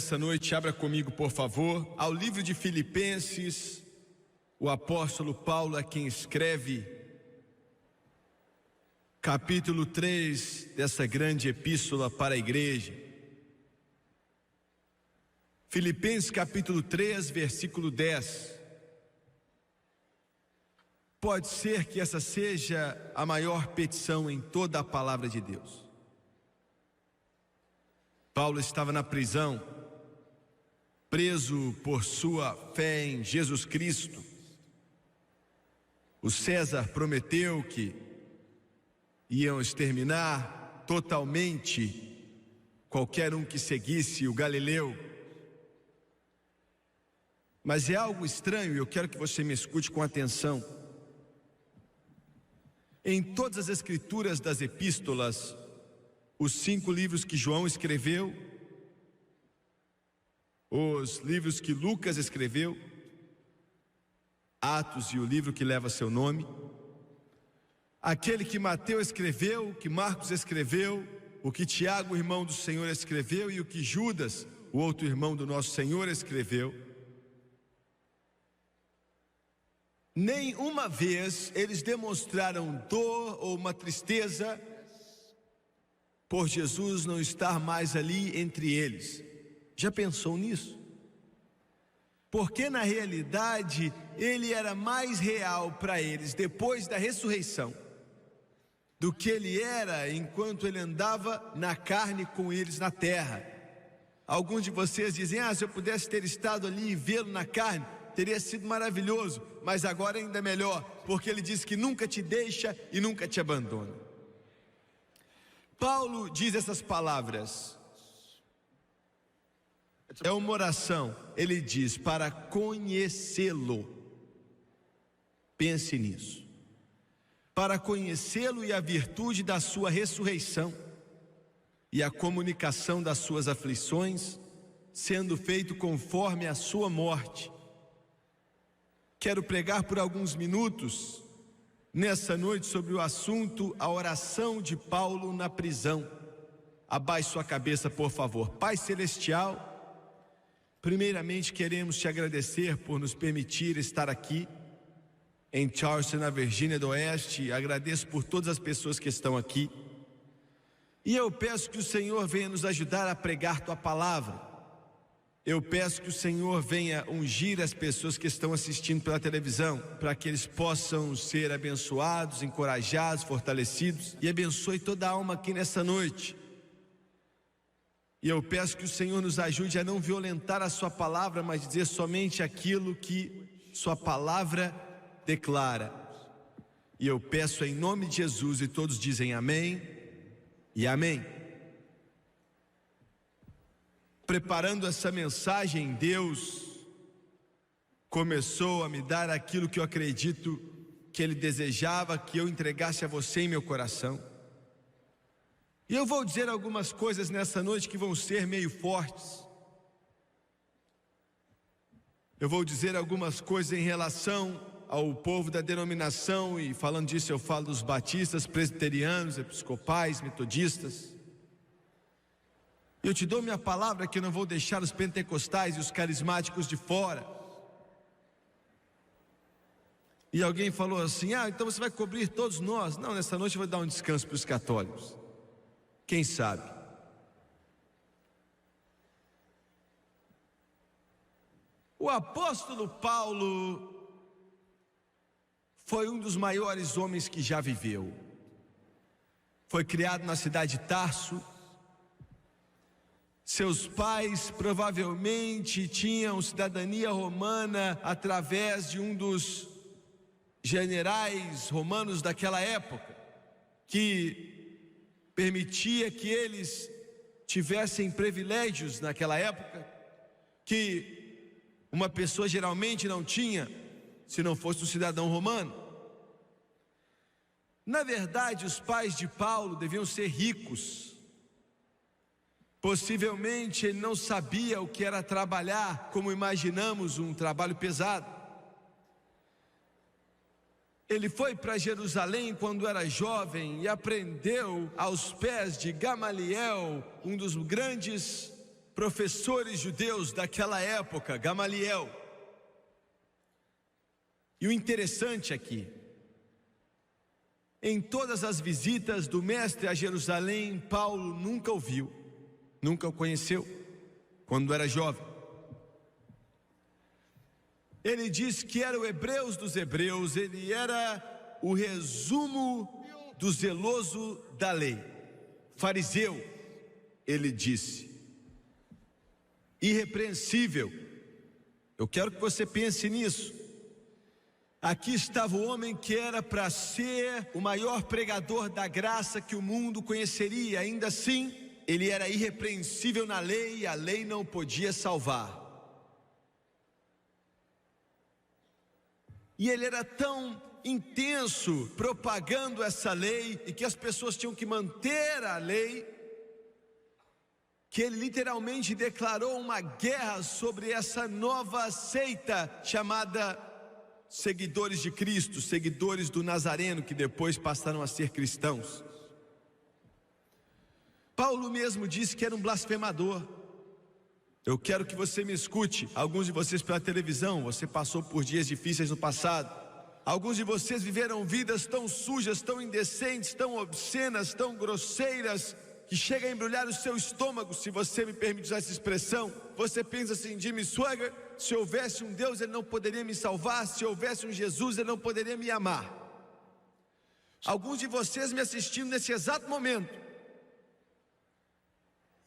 nessa noite, abra comigo, por favor, ao livro de Filipenses. O apóstolo Paulo é quem escreve capítulo 3 dessa grande epístola para a igreja. Filipenses capítulo 3, versículo 10. Pode ser que essa seja a maior petição em toda a palavra de Deus. Paulo estava na prisão, preso por sua fé em Jesus Cristo. O César prometeu que iam exterminar totalmente qualquer um que seguisse o Galileu. Mas é algo estranho e eu quero que você me escute com atenção. Em todas as escrituras das epístolas, os 5 livros que João escreveu, os livros que Lucas escreveu, Atos e o livro que leva seu nome, aquele que Mateus escreveu, que Marcos escreveu, o que Tiago, irmão do Senhor, escreveu e o que Judas, o outro irmão do nosso Senhor, escreveu. Nem uma vez eles demonstraram dor ou uma tristeza por Jesus não estar mais ali entre eles. Já pensou nisso? Porque na realidade ele era mais real para eles depois da ressurreição do que ele era enquanto ele andava na carne com eles na terra. Alguns de vocês dizem: se eu pudesse ter estado ali e vê-lo na carne, teria sido maravilhoso, mas agora ainda melhor, porque ele diz que nunca te deixa e nunca te abandona. Paulo diz essas palavras, é uma oração, ele diz: para conhecê-lo. Pense nisso. Para conhecê-lo e a virtude da sua ressurreição e a comunicação das suas aflições, sendo feito conforme a sua morte. Quero pregar por alguns minutos nessa noite sobre o assunto, a oração de Paulo na prisão. Abaixe sua cabeça, por favor. Pai Celestial, primeiramente queremos te agradecer por nos permitir estar aqui em Charleston, na Virgínia do Oeste. Agradeço por todas as pessoas que estão aqui. E eu peço que o Senhor venha nos ajudar a pregar tua palavra. Eu peço que o Senhor venha ungir as pessoas que estão assistindo pela televisão, para que eles possam ser abençoados, encorajados, fortalecidos, e abençoe toda a alma aqui nessa noite. E eu peço que o Senhor nos ajude a não violentar a sua palavra, mas dizer somente aquilo que sua palavra declara. E eu peço em nome de Jesus, e todos dizem amém e amém. Preparando essa mensagem, Deus começou a me dar aquilo que eu acredito que Ele desejava que eu entregasse a você em meu coração. E eu vou dizer algumas coisas nessa noite que vão ser meio fortes. Eu vou dizer algumas coisas em relação ao povo da denominação, e falando disso eu falo dos batistas, presbiterianos, episcopais, metodistas. Eu te dou minha palavra que eu não vou deixar os pentecostais e os carismáticos de fora. E alguém falou assim: então você vai cobrir todos nós. Não, nessa noite eu vou dar um descanso para os católicos. Quem sabe? O apóstolo Paulo foi um dos maiores homens que já viveu. Foi criado na cidade de Tarso. Seus pais provavelmente tinham cidadania romana através de um dos generais romanos daquela época, que permitia que eles tivessem privilégios naquela época, que uma pessoa geralmente não tinha, se não fosse um cidadão romano. Na verdade, os pais de Paulo deviam ser ricos. Possivelmente ele não sabia o que era trabalhar, como imaginamos, um trabalho pesado. Ele foi para Jerusalém quando era jovem e aprendeu aos pés de Gamaliel, um dos grandes professores judeus daquela época, Gamaliel. E o interessante aqui, em todas as visitas do mestre a Jerusalém, Paulo nunca o viu, nunca o conheceu, quando era jovem. Ele diz que era o Hebreus dos Hebreus, ele era o resumo do zeloso da lei, fariseu, ele disse, irrepreensível. Eu quero que você pense nisso. Aqui estava o homem que era para ser o maior pregador da graça que o mundo conheceria. Ainda assim, ele era irrepreensível na lei e a lei não podia salvar. E ele era tão intenso propagando essa lei e que as pessoas tinham que manter a lei, que ele literalmente declarou uma guerra sobre essa nova seita chamada seguidores de Cristo, seguidores do Nazareno, que depois passaram a ser cristãos. Paulo mesmo disse que era um blasfemador. Eu quero que você me escute. Alguns de vocês pela televisão, você passou por dias difíceis no passado. Alguns de vocês viveram vidas tão sujas, tão indecentes, tão obscenas, tão grosseiras, que chega a embrulhar o seu estômago, se você me permite usar essa expressão. Você pensa assim, Jimmy Swaggart, se houvesse um Deus, ele não poderia me salvar. Se houvesse um Jesus, ele não poderia me amar. Alguns de vocês me assistindo nesse exato momento,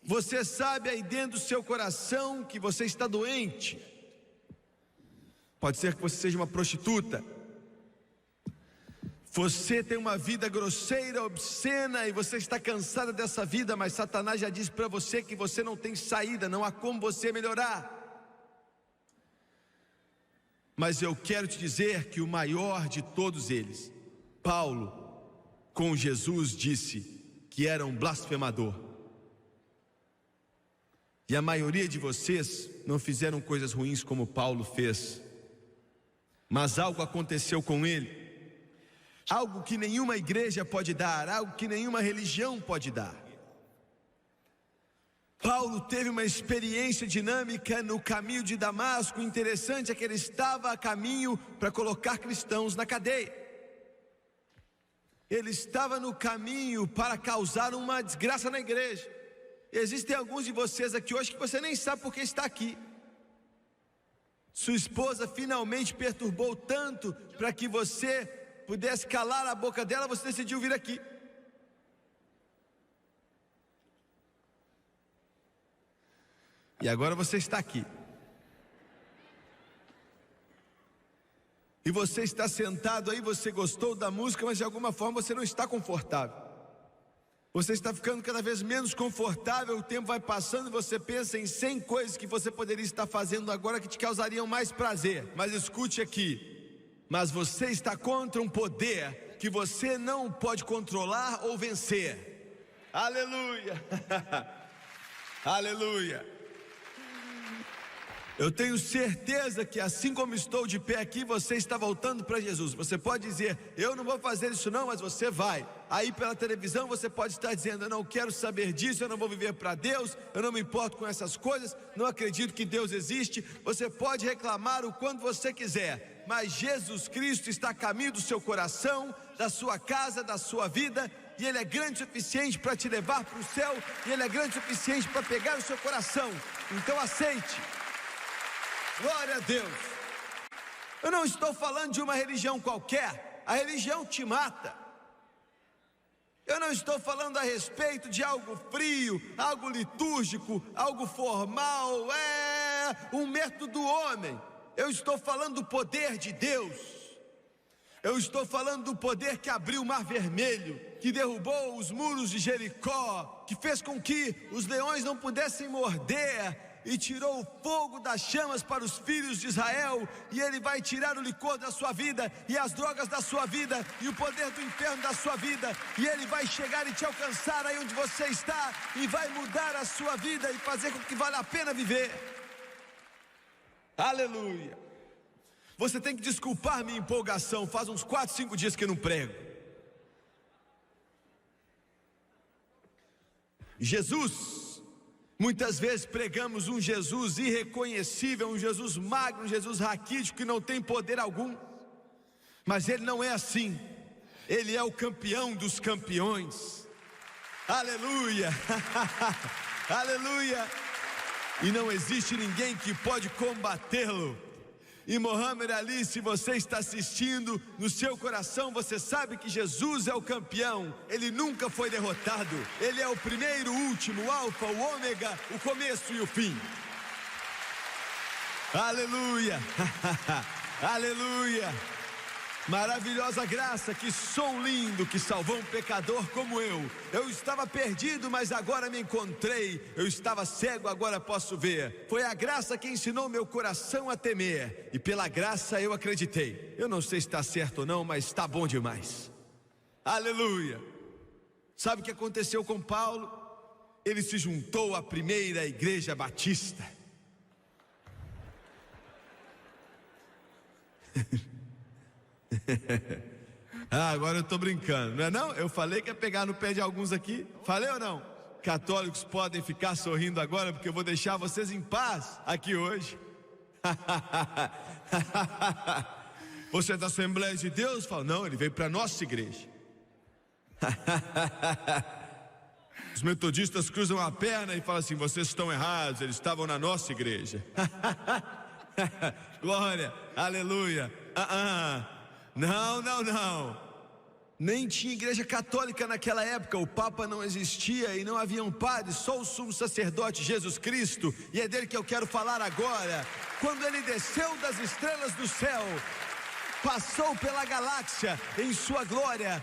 você sabe aí dentro do seu coração que você está doente. Pode ser que você seja uma prostituta. Você tem uma vida grosseira, obscena, e você está cansada dessa vida, mas Satanás já disse para você que você não tem saída, não há como você melhorar. Mas eu quero te dizer que o maior de todos eles, Paulo, com Jesus disse que era um blasfemador. E a maioria de vocês não fizeram coisas ruins como Paulo fez, mas algo aconteceu com ele, algo que nenhuma igreja pode dar, algo que nenhuma religião pode dar. Paulo teve uma experiência dinâmica no caminho de Damasco. O interessante é que ele estava a caminho para colocar cristãos na cadeia. Ele estava no caminho para causar uma desgraça na igreja. Existem alguns de vocês aqui hoje que você nem sabe por que está aqui. Sua esposa finalmente perturbou tanto para que você pudesse calar a boca dela, você decidiu vir aqui. E agora você está aqui. E você está sentado aí, você gostou da música, mas de alguma forma você não está confortável. Você está ficando cada vez menos confortável, o tempo vai passando e você pensa em 100 coisas que você poderia estar fazendo agora que te causariam mais prazer. Mas escute aqui, mas você está contra um poder que você não pode controlar ou vencer. Aleluia! Aleluia! Eu tenho certeza que assim como estou de pé aqui, você está voltando para Jesus. Você pode dizer, eu não vou fazer isso não, mas você vai. Aí pela televisão você pode estar dizendo, eu não quero saber disso, eu não vou viver para Deus, eu não me importo com essas coisas, não acredito que Deus existe. Você pode reclamar o quanto você quiser, mas Jesus Cristo está a caminho do seu coração, da sua casa, da sua vida, e Ele é grande o suficiente para te levar para o céu, e Ele é grande o suficiente para pegar o seu coração. Então aceite. Glória a Deus. Eu não estou falando de uma religião qualquer. A religião te mata. Eu não estou falando a respeito de algo frio, algo litúrgico, algo formal, um método do homem. Eu estou falando do poder de Deus. Eu estou falando do poder que abriu o Mar Vermelho, que derrubou os muros de Jericó, que fez com que os leões não pudessem morder, e tirou o fogo das chamas para os filhos de Israel. E Ele vai tirar o licor da sua vida, e as drogas da sua vida, e o poder do inferno da sua vida, e Ele vai chegar e te alcançar aí onde você está, e vai mudar a sua vida, e fazer com que vale a pena viver. Aleluia. Você tem que desculpar minha empolgação, faz uns 4, 5 dias que eu não prego. Jesus Muitas vezes pregamos um Jesus irreconhecível, um Jesus magro, um Jesus raquítico que não tem poder algum. Mas Ele não é assim. Ele é o campeão dos campeões. Aleluia! Aleluia! E não existe ninguém que pode combatê-lo. E Mohamed Ali, se você está assistindo, no seu coração você sabe que Jesus é o campeão. Ele nunca foi derrotado. Ele é o primeiro, o último, o alfa, o ômega, o começo e o fim. Aleluia! Aleluia! Maravilhosa graça, que som lindo que salvou um pecador como eu. Eu estava perdido, mas agora me encontrei. Eu estava cego, agora posso ver. Foi a graça que ensinou meu coração a temer. E pela graça eu acreditei. Eu não sei se está certo ou não, mas está bom demais. Aleluia! Sabe o que aconteceu com Paulo? Ele se juntou à primeira igreja batista. Agora eu estou brincando, não é não? Eu falei que ia pegar no pé de alguns aqui. Falei ou não? Católicos podem ficar sorrindo agora, porque eu vou deixar vocês em paz aqui hoje. Você é da Assembleia de Deus? Fala, não, ele veio para a nossa igreja. Os metodistas cruzam a perna e falam assim, vocês estão errados, eles estavam na nossa igreja. Glória, aleluia. Não. Nem tinha igreja católica naquela época. O Papa não existia e não havia um padre, só o sumo sacerdote Jesus Cristo. E é dele que eu quero falar agora. Quando ele desceu das estrelas do céu, passou pela galáxia em sua glória,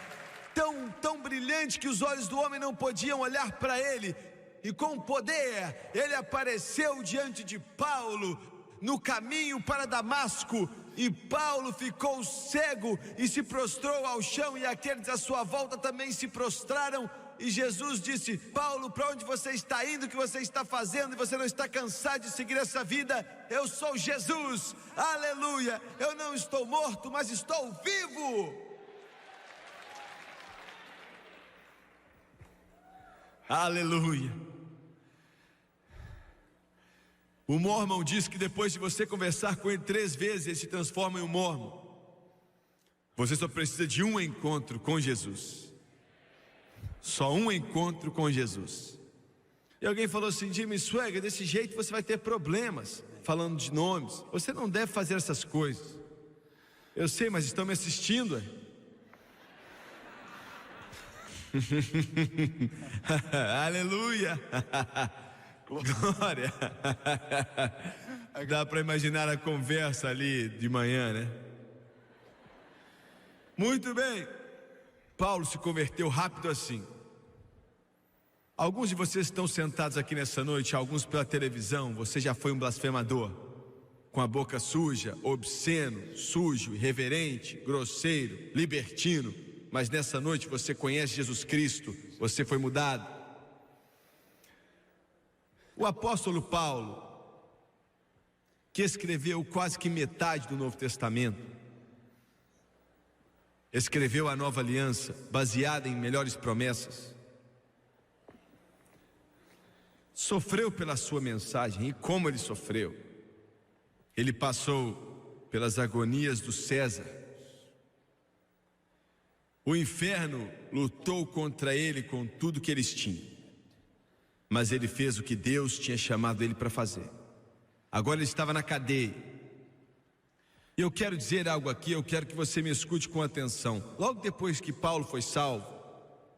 tão brilhante que os olhos do homem não podiam olhar para ele. E com poder ele apareceu diante de Paulo no caminho para Damasco. E Paulo ficou cego e se prostrou ao chão, e aqueles à sua volta também se prostraram. E Jesus disse, Paulo, para onde você está indo, o que você está fazendo, e você não está cansado de seguir essa vida? Eu sou Jesus, aleluia, eu não estou morto, mas estou vivo. Aleluia. O Mormon diz que depois de você conversar com ele 3 vezes, ele se transforma em um Mormon. Você só precisa de um encontro com Jesus. Só um encontro com Jesus. E alguém falou assim, Jimmy Swaggart, desse jeito você vai ter problemas falando de nomes. Você não deve fazer essas coisas. Eu sei, mas estão me assistindo. Aleluia. Glória. Dá para imaginar a conversa ali de manhã, né? Muito bem. Paulo se converteu rápido assim. Alguns de vocês estão sentados aqui nessa noite, alguns pela televisão. Você já foi um blasfemador, com a boca suja, obsceno, sujo, irreverente, grosseiro, libertino. Mas nessa noite você conhece Jesus Cristo, você foi mudado. O apóstolo Paulo, que escreveu quase que metade do Novo Testamento, escreveu a Nova Aliança, baseada em melhores promessas, sofreu pela sua mensagem. E como ele sofreu? Ele passou pelas agonias do César. O inferno lutou contra ele com tudo que eles tinham. Mas ele fez o que Deus tinha chamado ele para fazer. Agora ele estava na cadeia. E eu quero dizer algo aqui, eu quero que você me escute com atenção. Logo depois que Paulo foi salvo,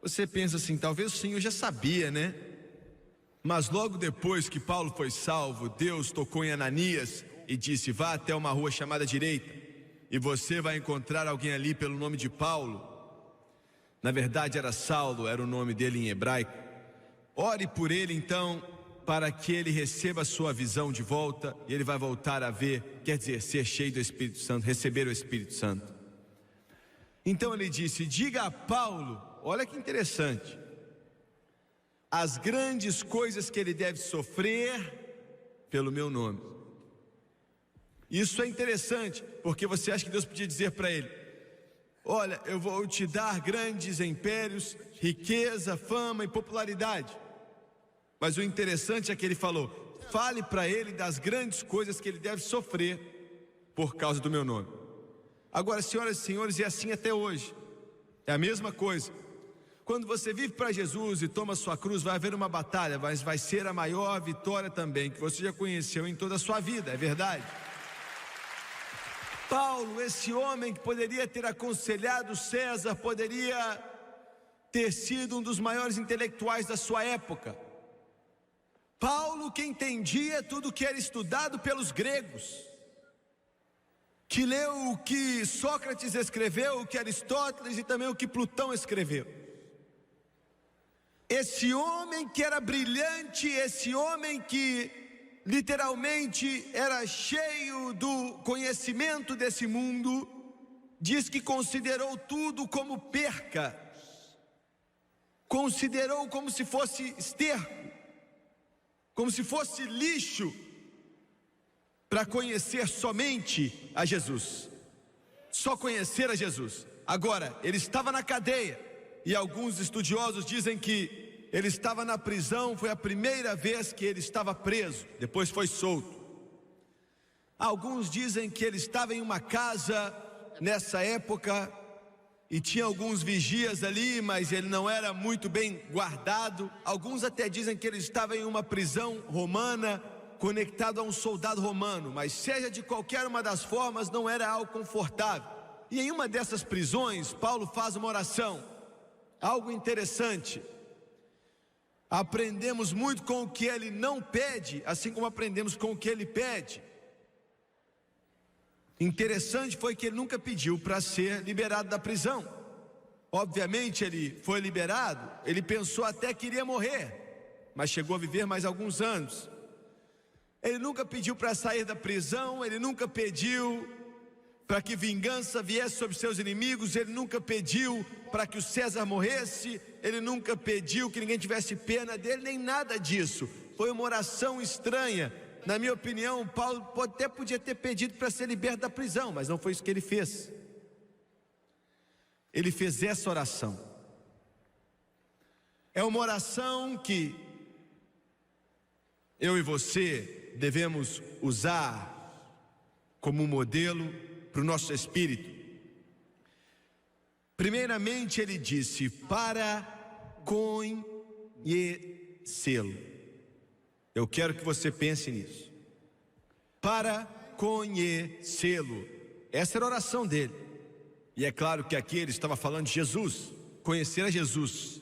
você pensa assim, talvez o Senhor já sabia, né? Mas logo depois que Paulo foi salvo, Deus tocou em Ananias e disse, vá até uma rua chamada Direita, e você vai encontrar alguém ali pelo nome de Paulo. Na verdade era Saulo, era o nome dele em hebraico. Ore por ele então, para que ele receba a sua visão de volta, e ele vai voltar a ver, quer dizer, ser cheio do Espírito Santo, receber o Espírito Santo. Então ele disse, diga a Paulo, olha que interessante, as grandes coisas que ele deve sofrer pelo meu nome. Isso é interessante, porque você acha que Deus podia dizer para ele, olha, eu vou te dar grandes impérios, riqueza, fama e popularidade. Mas o interessante é que ele falou: fale para ele das grandes coisas que ele deve sofrer por causa do meu nome. Agora, senhoras e senhores, é assim até hoje. É a mesma coisa. Quando você vive para Jesus e toma sua cruz, vai haver uma batalha, mas vai ser a maior vitória também que você já conheceu em toda a sua vida, é verdade? Paulo, esse homem que poderia ter aconselhado César, poderia ter sido um dos maiores intelectuais da sua época. Paulo, que entendia tudo que era estudado pelos gregos, que leu o que Sócrates escreveu, o que Aristóteles e também o que Plutão escreveu. Esse homem que era brilhante, esse homem que literalmente era cheio do conhecimento desse mundo, diz que considerou tudo como perca, considerou como se fosse esterco, como se fosse lixo, para conhecer somente a Jesus, só conhecer a Jesus. Agora, ele estava na cadeia, e alguns estudiosos dizem que ele estava na prisão, foi a primeira vez que ele estava preso, depois foi solto. Alguns dizem que ele estava em uma casa nessa época, e tinha alguns vigias ali, mas ele não era muito bem guardado. Alguns até dizem que ele estava em uma prisão romana, conectado a um soldado romano, mas seja de qualquer uma das formas, não era algo confortável. E em uma dessas prisões, Paulo faz uma oração, algo interessante. Aprendemos muito com o que ele não pede, assim como aprendemos com o que ele pede. Interessante foi que ele nunca pediu para ser liberado da prisão. Obviamente ele foi liberado, ele pensou até que iria morrer, mas chegou a viver mais alguns anos. Ele nunca pediu para sair da prisão, ele nunca pediu para que vingança viesse sobre seus inimigos, ele nunca pediu para que o César morresse, ele nunca pediu que ninguém tivesse pena dele, nem nada disso. Foi uma oração estranha. Na minha opinião, Paulo até podia ter pedido para ser liberto da prisão, mas não foi isso que ele fez. Ele fez essa oração. É uma oração que eu e você devemos usar como modelo para o nosso espírito. Primeiramente ele disse: para conhecê-lo. Eu quero que você pense nisso. Para conhecê-lo. Essa era a oração dele. E é claro que aqui ele estava falando de Jesus, conhecer a Jesus.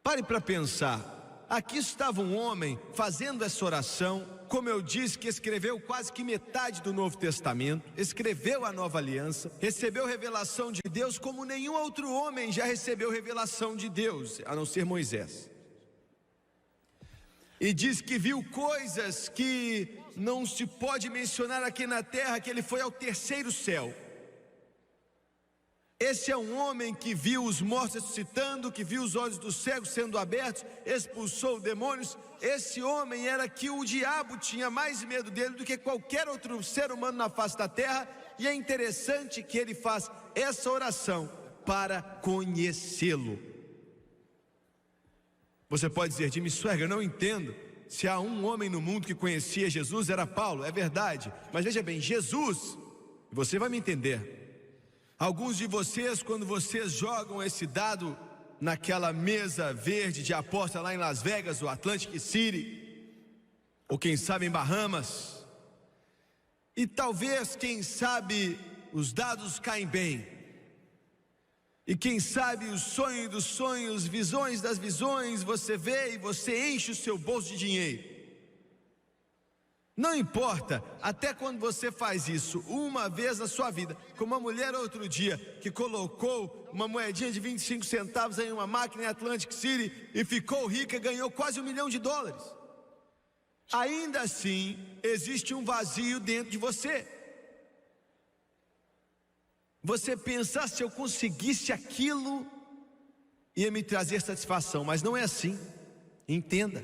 Pare para pensar. Aqui estava um homem fazendo essa oração, como eu disse, que escreveu quase que metade do Novo Testamento, escreveu a Nova Aliança, recebeu revelação de Deus como nenhum outro homem já recebeu revelação de Deus, a não ser Moisés. E diz que viu coisas que não se pode mencionar aqui na terra, que ele foi ao terceiro céu. Esse é um homem que viu os mortos ressuscitando, que viu os olhos dos cegos sendo abertos, expulsou demônios. Esse homem era que o diabo tinha mais medo dele do que qualquer outro ser humano na face da terra. E é interessante que ele faz essa oração para conhecê-lo. Você pode dizer: Jimmy Swaggart, eu não entendo. Se há um homem no mundo que conhecia Jesus, era Paulo. É verdade, mas veja bem, Jesus, você vai me entender. Alguns de vocês, quando vocês jogam esse dado naquela mesa verde de aposta lá em Las Vegas, o Atlantic City, ou quem sabe em Bahamas, e talvez, quem sabe, os dados caem bem, e quem sabe o sonho dos sonhos, visões das visões, você vê e você enche o seu bolso de dinheiro. Não importa, até quando você faz isso uma vez na sua vida, como uma mulher outro dia, que colocou uma moedinha de 25 centavos em uma máquina em Atlantic City e ficou rica, ganhou quase $1 milhão. Ainda assim, existe um vazio dentro de você. Você pensa: se eu conseguisse aquilo, ia me trazer satisfação, mas não é assim, entenda.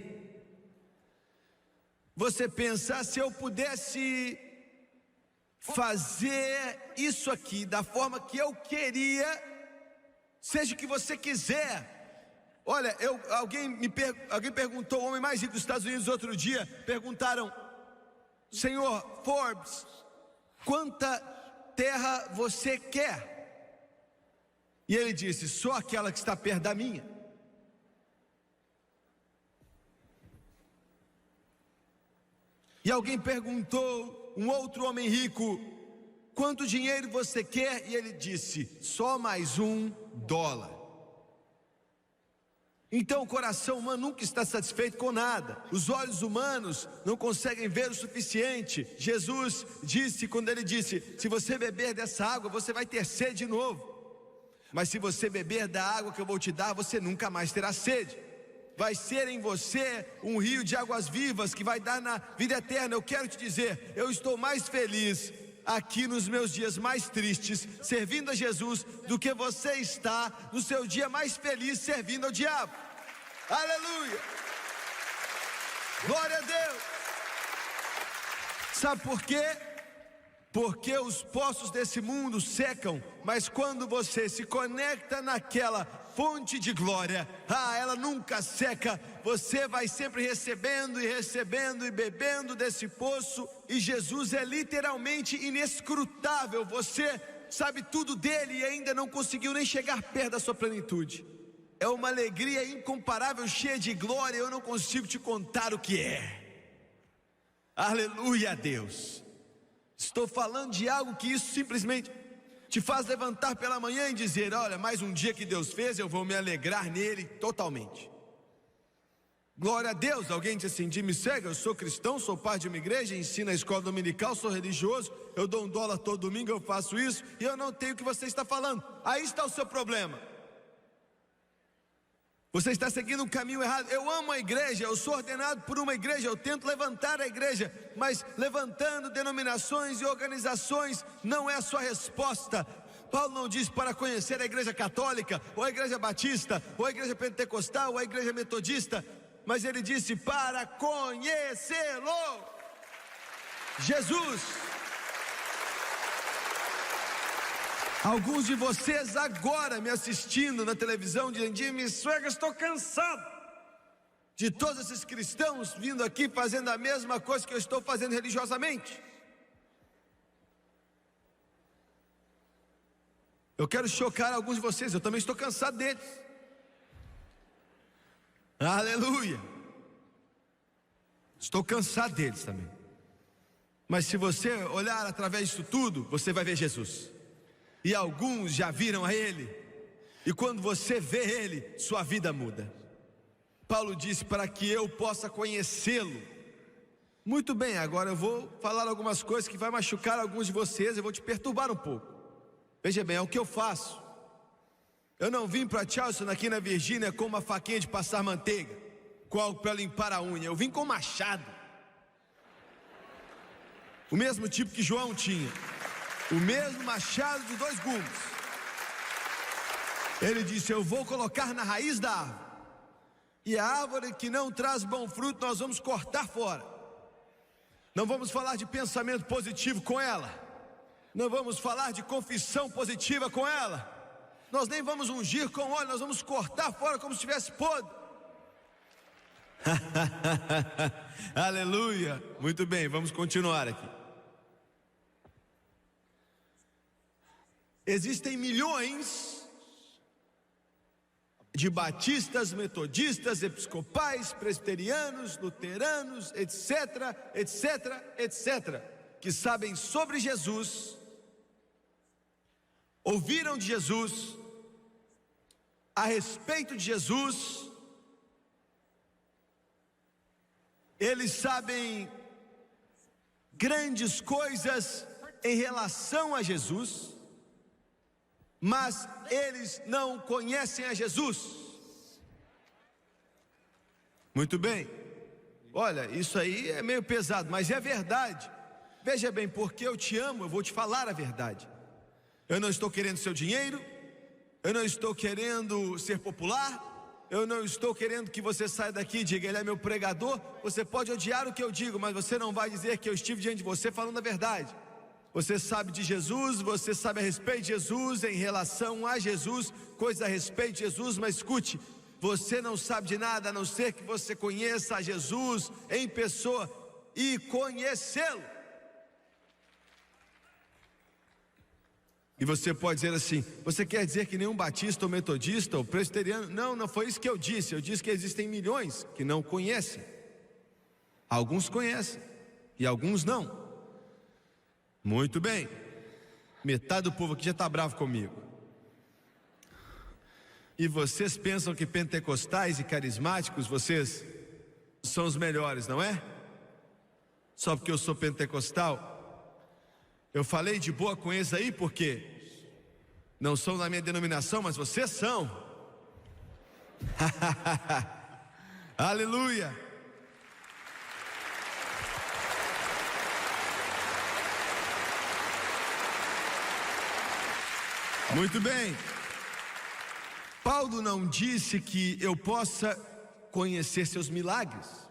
Você pensa: se eu pudesse fazer isso aqui da forma que eu queria, seja o que você quiser, Olha, alguém perguntou, o homem mais rico dos Estados Unidos outro dia, perguntaram: Senhor Forbes, quanta terra você quer? E ele disse: só aquela que está perto da minha. E alguém perguntou, um outro homem rico, quanto dinheiro você quer? E ele disse: só mais $1. Então o coração humano nunca está satisfeito com nada. Os olhos humanos não conseguem ver o suficiente. Jesus disse, quando ele disse: se você beber dessa água, você vai ter sede de novo. Mas se você beber da água que eu vou te dar, você nunca mais terá sede. Vai ser em você um rio de águas vivas que vai dar na vida eterna. Eu quero te dizer, eu estou mais feliz aqui nos meus dias mais tristes, servindo a Jesus, do que você está no seu dia mais feliz servindo ao diabo. Aleluia! Glória a Deus! Sabe por quê? Porque os poços desse mundo secam, mas quando você se conecta naquela fonte de glória, ela nunca seca. Você vai sempre recebendo e recebendo e bebendo desse poço, e Jesus é literalmente inescrutável. Você sabe tudo dele e ainda não conseguiu nem chegar perto da sua plenitude. É uma alegria incomparável, cheia de glória. Eu não consigo te contar o que é. Aleluia a Deus. Estou falando de algo que isso simplesmente te faz levantar pela manhã e dizer: olha, mais um dia que Deus fez, eu vou me alegrar nele totalmente. Glória a Deus. Alguém diz assim: me segue, eu sou cristão, sou parte de uma igreja, ensino a escola dominical, sou religioso, eu dou $1 todo domingo, eu faço isso, e eu não tenho o que você está falando. Aí está o seu problema. Você está seguindo um caminho errado. Eu amo a igreja, eu sou ordenado por uma igreja, eu tento levantar a igreja, mas levantando denominações e organizações não é a sua resposta. Paulo não diz para conhecer a igreja católica, ou a igreja batista, ou a igreja pentecostal, ou a igreja metodista, mas ele disse para conhecê-lo, Jesus. Alguns de vocês agora me assistindo na televisão dizem: me suegra, estou cansado de todos esses cristãos vindo aqui fazendo a mesma coisa que eu estou fazendo religiosamente. Eu quero chocar alguns de vocês, eu também estou cansado deles. Aleluia. Estou cansado deles também. Mas se você olhar através disso tudo, você vai ver Jesus. E alguns já viram a Ele, e quando você vê Ele, sua vida muda. Paulo disse: para que eu possa conhecê-lo. Muito bem, agora eu vou falar algumas coisas que vai machucar alguns de vocês, eu vou te perturbar um pouco. Veja bem, é o que eu faço. Eu não vim para Charleston, aqui na Virgínia, com uma faquinha de passar manteiga, com algo para limpar a unha. Eu vim com machado, o mesmo tipo que João tinha, o mesmo machado de 2 gumes. Ele disse: eu vou colocar na raiz da árvore, e a árvore que não traz bom fruto nós vamos cortar fora. Não vamos falar de pensamento positivo com ela, não vamos falar de confissão positiva com ela, nós nem vamos ungir com óleo, nós vamos cortar fora como se estivesse podre. Aleluia. Muito bem, vamos continuar aqui. Existem milhões de batistas, metodistas, episcopais, presbiterianos, luteranos, etc, etc, etc, que sabem sobre Jesus, ouviram de Jesus, a respeito de Jesus, eles sabem grandes coisas em relação a Jesus, mas eles não conhecem a Jesus. Muito bem. Olha, isso aí é meio pesado, mas é verdade. Veja bem, porque eu te amo, eu vou te falar a verdade. Eu não estou querendo seu dinheiro, eu não estou querendo ser popular, eu não estou querendo que você saia daqui e diga: ele é meu pregador. Você pode odiar o que eu digo, mas você não vai dizer que eu estive diante de você falando a verdade. Você sabe de Jesus, você sabe a respeito de Jesus, em relação a Jesus, coisas a respeito de Jesus, mas escute, você não sabe de nada a não ser que você conheça a Jesus em pessoa e conhecê-lo. E você pode dizer assim: você quer dizer que nenhum batista ou metodista ou presbiteriano? Não, não foi isso que eu disse. Eu disse que existem milhões que não conhecem. Alguns conhecem e alguns não. Muito bem. Metade do povo aqui já está bravo comigo. E vocês pensam que pentecostais e carismáticos, vocês são os melhores, não é? Só porque eu sou pentecostal? Eu falei de boa com eles aí porque não são da minha denominação, mas vocês são. Aleluia. Muito bem. Paulo não disse que eu possa conhecer seus milagres.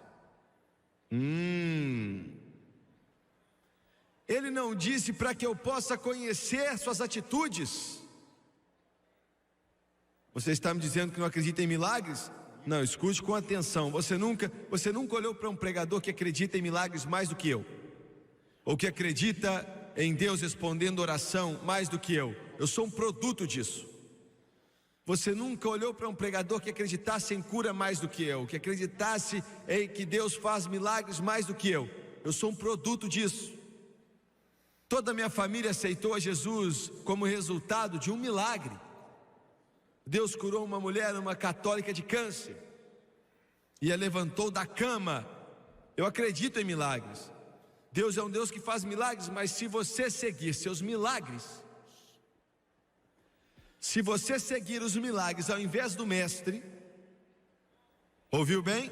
Ele não disse para que eu possa conhecer suas atitudes. Você está me dizendo que não acredita em milagres? Não, escute com atenção. Você nunca olhou para um pregador que acredita em milagres mais do que eu, ou que acredita em Deus respondendo oração mais do que eu. Eu sou um produto disso. Você nunca olhou para um pregador que acreditasse em cura mais do que eu, que acreditasse em que Deus faz milagres mais do que eu. Eu sou um produto disso. Toda a minha família aceitou a Jesus como resultado de um milagre. Deus curou uma mulher, uma católica, de câncer, e a levantou da cama. Eu acredito em milagres. Deus é um Deus que faz milagres, mas se você seguir seus milagres, se você seguir os milagres ao invés do mestre, ouviu bem?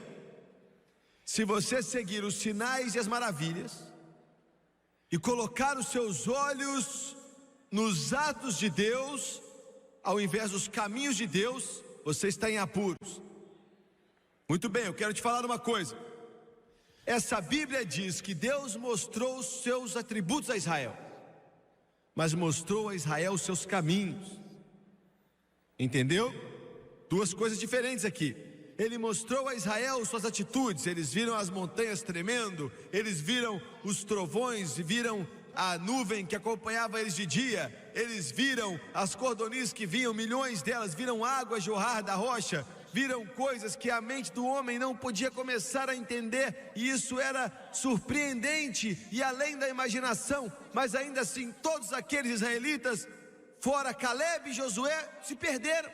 Se você seguir os sinais e as maravilhas e colocar os seus olhos nos atos de Deus, ao invés dos caminhos de Deus, você está em apuros. Muito bem, eu quero te falar uma coisa. Essa Bíblia diz que Deus mostrou os seus atributos a Israel, mas mostrou a Israel os seus caminhos. Entendeu? Duas coisas diferentes aqui. Ele mostrou a Israel suas atitudes. Eles viram as montanhas tremendo, eles viram os trovões, viram a nuvem que acompanhava eles de dia, eles viram as cordonices que vinham, milhões delas, viram água jorrar da rocha, viram coisas que a mente do homem não podia começar a entender, e isso era surpreendente e além da imaginação. Mas ainda assim, todos aqueles israelitas, fora Caleb e Josué, se perderam.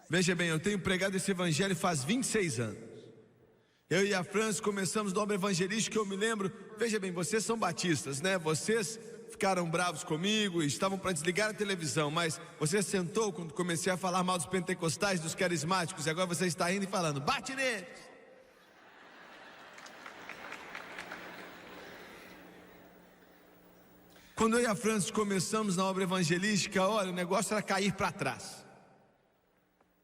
Veja bem, eu tenho pregado esse evangelho faz 26 anos. Eu e a França começamos no obra evangelística, eu me lembro. Veja bem, vocês são batistas, né? Vocês ficaram bravos comigo e estavam para desligar a televisão, mas você sentou quando comecei a falar mal dos pentecostais, dos carismáticos, e agora você está indo e falando: bate neles. Quando eu e a Francis começamos na obra evangelística, olha, o negócio era cair para trás.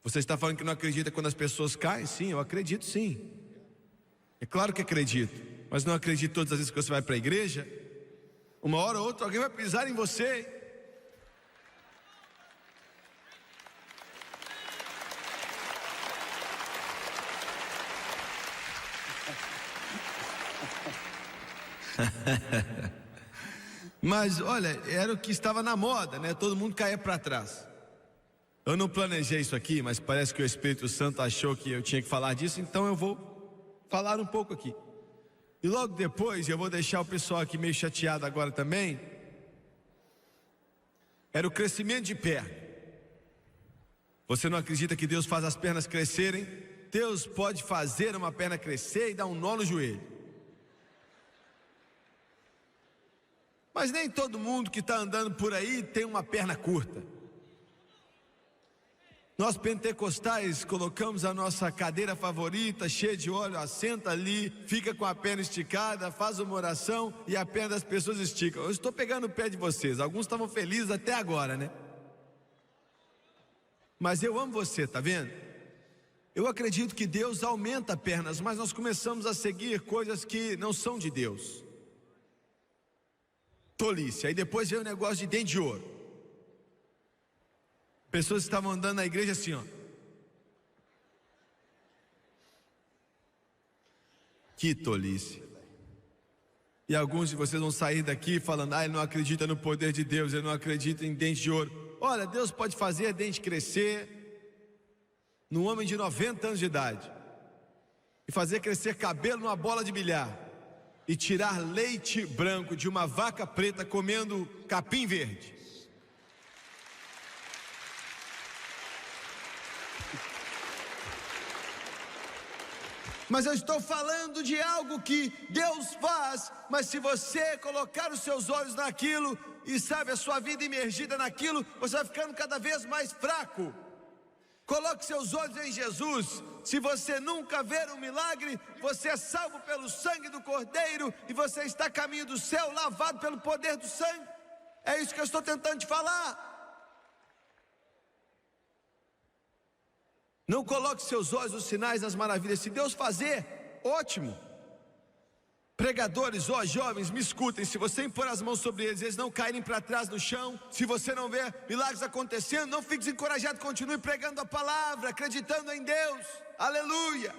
Você está falando que não acredita quando as pessoas caem? Sim, eu acredito sim. É claro que acredito, mas não acredito todas as vezes que você vai para a igreja. Uma hora ou outra alguém vai pisar em você. Mas olha, era o que estava na moda, né? Todo mundo caía para trás. Eu não planejei isso aqui, mas parece que o Espírito Santo achou que eu tinha que falar disso, então eu vou falar um pouco aqui. E logo depois, eu vou deixar o pessoal aqui meio chateado agora também. Era o crescimento de perna. Você não acredita que Deus faz as pernas crescerem? Deus pode fazer uma perna crescer e dar um nó no joelho. Mas nem todo mundo que está andando por aí tem uma perna curta. Nós pentecostais colocamos a nossa cadeira favorita, cheia de óleo, assenta ali, fica com a perna esticada, faz uma oração e a perna das pessoas estica. Eu estou pegando o pé de vocês, alguns estavam felizes até agora, né? Mas eu amo você, tá vendo? Eu acredito que Deus aumenta pernas, mas nós começamos a seguir coisas que não são de Deus. Tolice. Aí depois veio o negócio de dente de ouro. Pessoas estavam andando na igreja assim, ó. Que tolice. E alguns de vocês vão sair daqui falando: ele não acredita no poder de Deus, ele não acredita em dente de ouro. Olha, Deus pode fazer a dente crescer num homem de 90 anos de idade, e fazer crescer cabelo numa bola de bilhar, e tirar leite branco de uma vaca preta comendo capim verde. Mas eu estou falando de algo que Deus faz, mas se você colocar os seus olhos naquilo, e sabe, a sua vida imergida naquilo, você vai ficando cada vez mais fraco. Coloque seus olhos em Jesus. Se você nunca ver um milagre, você é salvo pelo sangue do Cordeiro, e você está a caminho do céu, lavado pelo poder do sangue. É isso que eu estou tentando te falar. Não coloque seus olhos nos sinais, nas maravilhas. Se Deus fazer, ótimo. Pregadores, jovens, me escutem. Se você impor as mãos sobre eles não caírem para trás no chão, se você não ver milagres acontecendo, não fique desencorajado, continue pregando a palavra, acreditando em Deus. Aleluia.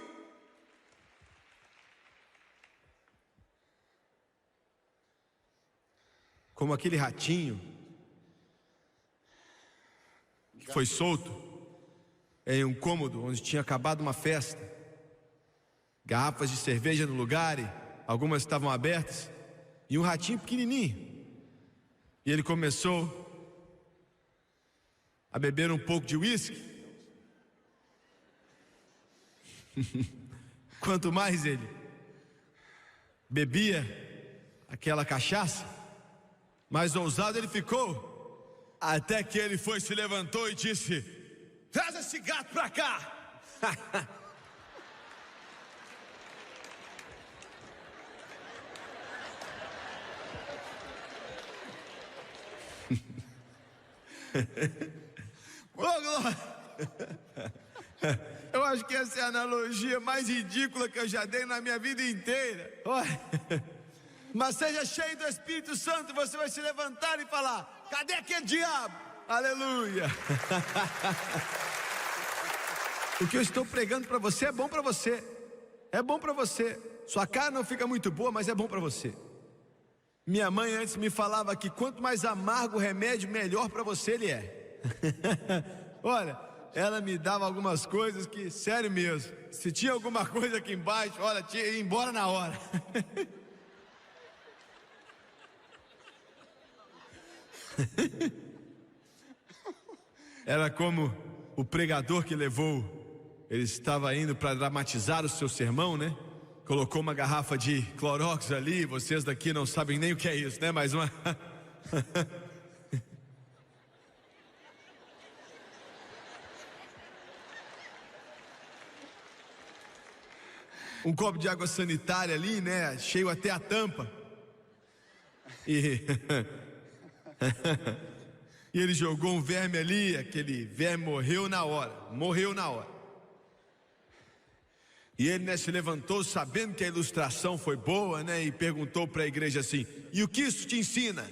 Como aquele ratinho que foi solto em um cômodo onde tinha acabado uma festa, garrafas de cerveja no lugar, e algumas estavam abertas, e um ratinho pequenininho, e ele começou a beber um pouco de uísque. Quanto mais ele bebia aquela cachaça, mais ousado ele ficou, até que ele se levantou e disse: traz esse gato pra cá. Eu acho que essa é a analogia mais ridícula que eu já dei na minha vida inteira. Mas seja cheio do Espírito Santo, você vai se levantar e falar: cadê aquele diabo? Aleluia. O que eu estou pregando para você é bom para você. É bom para você. Sua cara não fica muito boa, mas é bom para você. Minha mãe antes me falava que quanto mais amargo o remédio, melhor para você ele é. Olha, ela me dava algumas coisas que, sério mesmo, se tinha alguma coisa aqui embaixo, olha, tinha que ir embora na hora. Era como o pregador que ele estava indo para dramatizar o seu sermão, né? Colocou uma garrafa de Clorox ali. Vocês daqui não sabem nem o que é isso, né? Mais uma. Um copo de água sanitária ali, né? Cheio até a tampa. E e ele jogou um verme ali, aquele verme morreu na hora. E ele, né, se levantou sabendo que a ilustração foi boa, né, e perguntou para a igreja assim: e o que isso te ensina?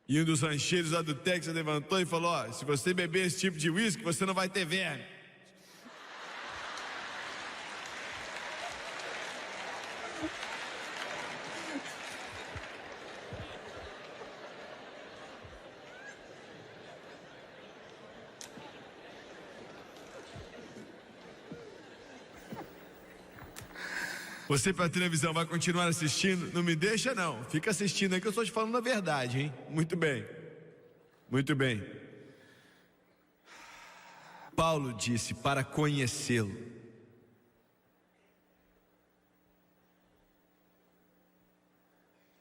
E um dos rancheiros lá do Texas levantou e falou: ó, se você beber esse tipo de uísque, você não vai ter verme. Você para a televisão vai continuar assistindo? Não me deixa não, fica assistindo aí que eu estou te falando a verdade, hein? Muito bem, muito bem. Paulo disse para conhecê-lo.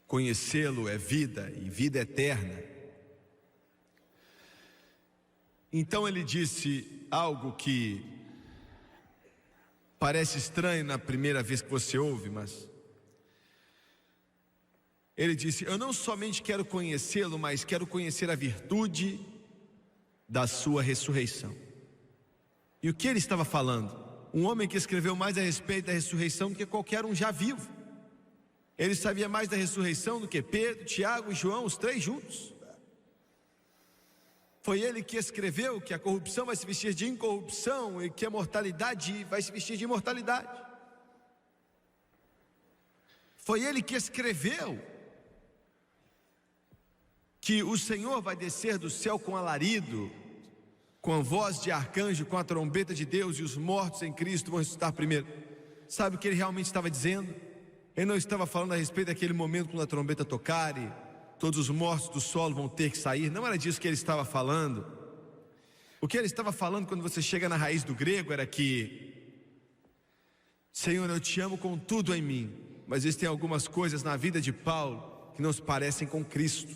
Conhecê-lo é vida e vida eterna. Então ele disse algo que parece estranho na primeira vez que você ouve, mas ele disse: eu não somente quero conhecê-lo, mas quero conhecer a virtude da sua ressurreição. E o que ele estava falando? Um homem que escreveu mais a respeito da ressurreição do que qualquer um já vivo. Ele sabia mais da ressurreição do que Pedro, Tiago e João, os três juntos. Foi ele que escreveu que a corrupção vai se vestir de incorrupção e que a mortalidade vai se vestir de imortalidade. Foi ele que escreveu que o Senhor vai descer do céu com alarido, com a voz de arcanjo, com a trombeta de Deus, e os mortos em Cristo vão ressuscitar primeiro. Sabe o que ele realmente estava dizendo? Ele não estava falando a respeito daquele momento quando a trombeta tocar e todos os mortos do solo vão ter que sair. Não era disso que ele estava falando. O que ele estava falando quando você chega na raiz do grego era que: Senhor, eu te amo com tudo em mim, mas existem algumas coisas na vida de Paulo que não se parecem com Cristo.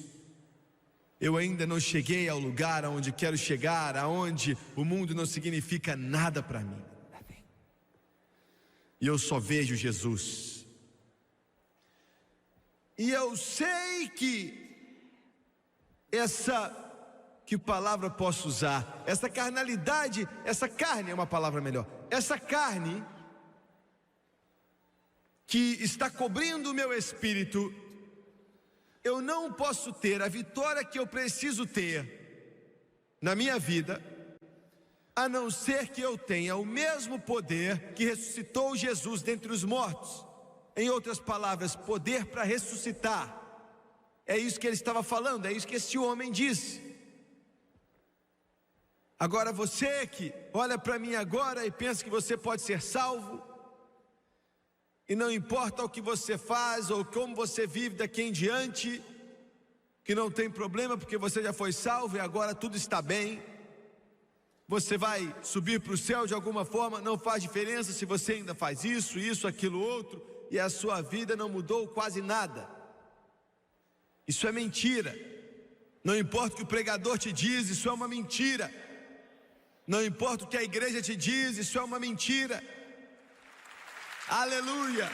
Eu ainda não cheguei ao lugar aonde quero chegar, aonde o mundo não significa nada para mim. E eu só vejo Jesus. E eu sei que palavra posso usar? Essa carnalidade, essa carne é uma palavra melhor. Essa carne que está cobrindo o meu espírito, eu não posso ter a vitória que eu preciso ter na minha vida, a não ser que eu tenha o mesmo poder que ressuscitou Jesus dentre os mortos. Em outras palavras, poder para ressuscitar. É isso que ele estava falando, é isso que esse homem disse. Agora você que olha para mim agora e pensa que você pode ser salvo, e não importa o que você faz ou como você vive daqui em diante, que não tem problema porque você já foi salvo e agora tudo está bem. Você vai subir para o céu de alguma forma, não faz diferença se você ainda faz isso, aquilo, outro, e a sua vida não mudou quase nada. Isso é mentira. Não importa o que o pregador te diz, isso é uma mentira. Não importa o que a igreja te diz, isso é uma mentira. Aleluia.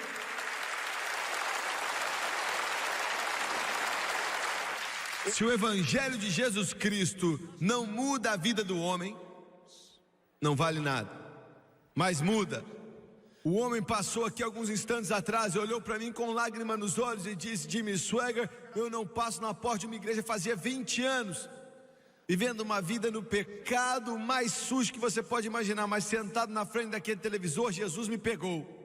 Se o evangelho de Jesus Cristo não muda a vida do homem, não vale nada. Mas muda. O homem passou aqui alguns instantes atrás e olhou para mim com lágrima nos olhos e disse: Jimmy Swaggart, eu não passo na porta de uma igreja fazia 20 anos, vivendo uma vida no pecado mais sujo que você pode imaginar, mas sentado na frente daquele televisor, Jesus me pegou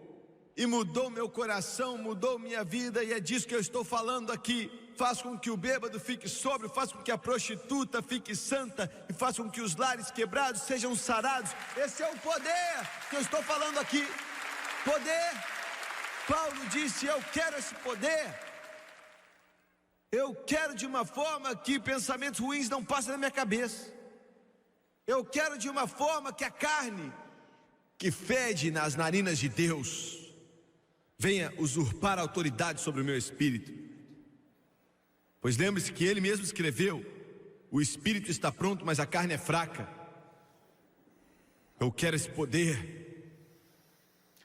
e mudou meu coração, mudou minha vida, e é disso que eu estou falando aqui. Faz com que o bêbado fique sóbrio, faz com que a prostituta fique santa, e faz com que os lares quebrados sejam sarados. Esse é o poder que eu estou falando aqui. Poder. Paulo disse: eu quero esse poder. Eu quero de uma forma que pensamentos ruins não passem na minha cabeça. Eu quero de uma forma que a carne, que fede nas narinas de Deus, venha usurpar a autoridade sobre o meu espírito. Pois lembre-se que ele mesmo escreveu: o espírito está pronto, mas a carne é fraca. Eu quero esse poder.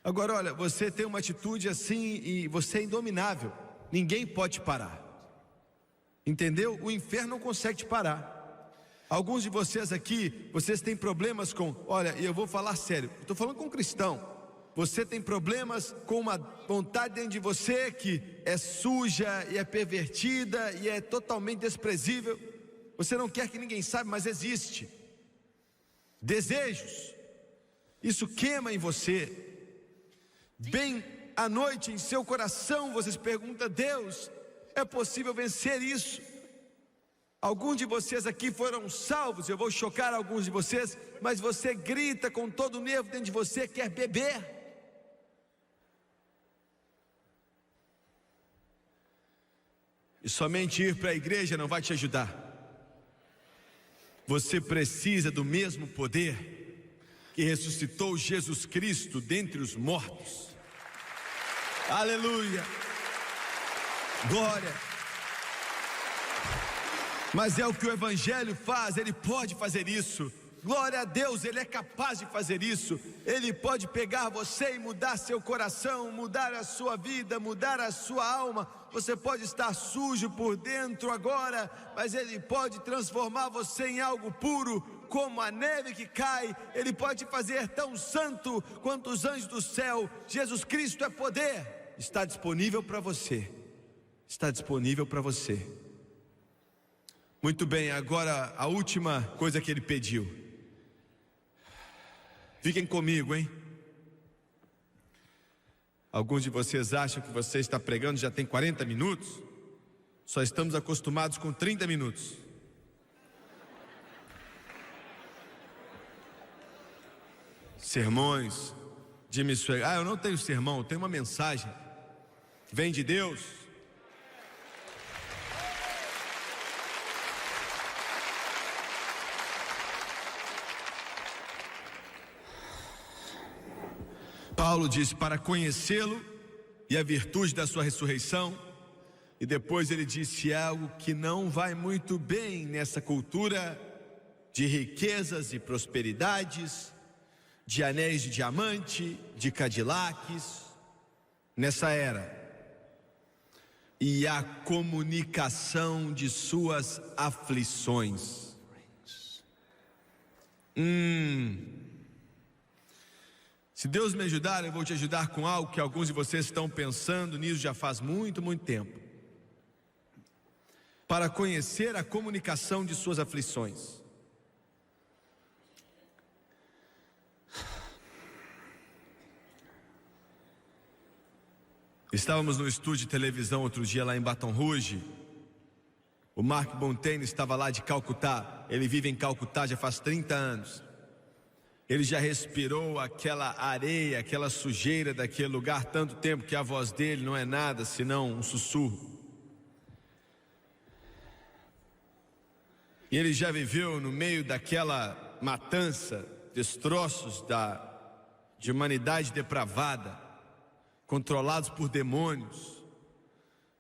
Agora olha, você tem uma atitude assim e você é indominável. Ninguém pode te parar. Entendeu? O inferno não consegue te parar. Alguns de vocês aqui, vocês têm problemas com... Olha, eu vou falar sério, estou falando com um cristão. Você tem problemas com uma vontade dentro de você que é suja e é pervertida e é totalmente desprezível. Você não quer que ninguém saiba, mas existe. Desejos. Isso queima em você. Bem à noite em seu coração você se pergunta: Deus, é possível vencer isso? Alguns de vocês aqui foram salvos, eu vou chocar alguns de vocês, mas você grita com todo o nervo dentro de você, quer beber. E somente ir para a igreja não vai te ajudar. Você precisa do mesmo poder que ressuscitou Jesus Cristo dentre os mortos. Aleluia. Glória. Mas é o que o evangelho faz, ele pode fazer isso. Glória a Deus, ele é capaz de fazer isso. Ele pode pegar você e mudar seu coração, mudar a sua vida, mudar a sua alma. Você pode estar sujo por dentro agora, mas ele pode transformar você em algo puro, como a neve que cai. Ele pode te fazer tão santo quanto os anjos do céu. Jesus Cristo é poder. está disponível para você. Está disponível para você. Muito bem, agora a última coisa que ele pediu. Fiquem comigo, hein? Alguns de vocês acham que você está pregando já tem 40 minutos. Só estamos acostumados com 30 minutos. Sermões, Jimmy Swaggart. Eu não tenho sermão, eu tenho uma mensagem. Vem de Deus. Paulo disse para conhecê-lo e a virtude da sua ressurreição. E depois ele disse algo que não vai muito bem nessa cultura de riquezas e prosperidades, de anéis de diamante, de Cadillacs, nessa era. E a comunicação de suas aflições. Se Deus me ajudar, eu vou te ajudar com algo que alguns de vocês estão pensando nisso já faz muito, muito tempo. Para conhecer a comunicação de suas aflições. Estávamos no estúdio de televisão outro dia lá em Baton Rouge. O Mark Bontaine estava lá de Calcutá. Ele vive em Calcutá já faz 30 anos. Ele já respirou aquela areia, aquela sujeira daquele lugar tanto tempo que a voz dele não é nada senão um sussurro. E ele já viveu no meio daquela matança, destroços de humanidade depravada, controlados por demônios,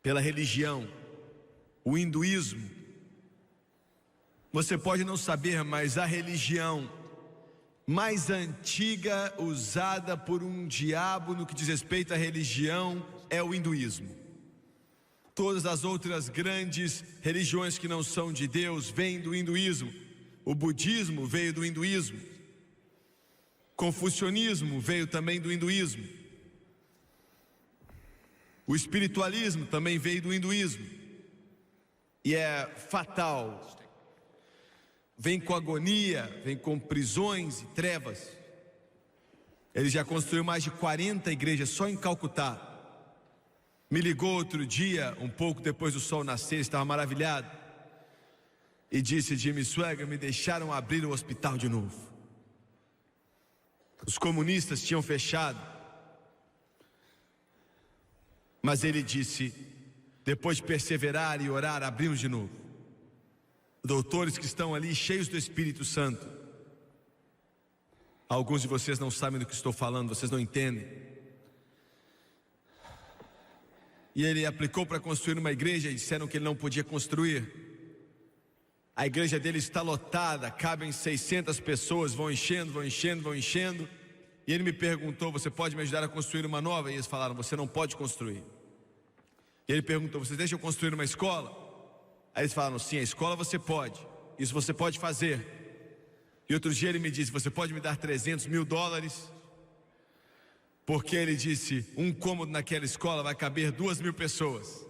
pela religião, o hinduísmo. Você pode não saber, mas a religião mais antiga usada por um diabo no que diz respeito à religião é o hinduísmo. Todas as outras grandes religiões que não são de Deus vêm do hinduísmo. O budismo veio do hinduísmo. Confucionismo veio também do hinduísmo. O espiritualismo também veio do hinduísmo. E é fatal. Vem com agonia, vem com prisões e trevas. Ele já construiu mais de 40 igrejas só em Calcutá. Me ligou outro dia, um pouco depois do sol nascer, estava maravilhado. E disse: Jimmy Swaggart, me deixaram abrir o hospital de novo. Os comunistas tinham fechado. Mas ele disse, depois de perseverar e orar, abrimos de novo. Doutores que estão ali cheios do Espírito Santo. Alguns de vocês não sabem do que estou falando, vocês não entendem. E ele aplicou para construir uma igreja e disseram que ele não podia construir. A igreja dele está lotada, cabem 600 pessoas, vão enchendo, vão enchendo, vão enchendo. E ele me perguntou: você pode me ajudar a construir uma nova? E eles falaram: você não pode construir. E ele perguntou: você deixa eu construir uma escola? Aí eles falaram: sim, a escola você pode, isso você pode fazer. E outro dia ele me disse: você pode me dar $300 mil? Porque ele disse, um cômodo naquela escola vai caber 2.000 pessoas.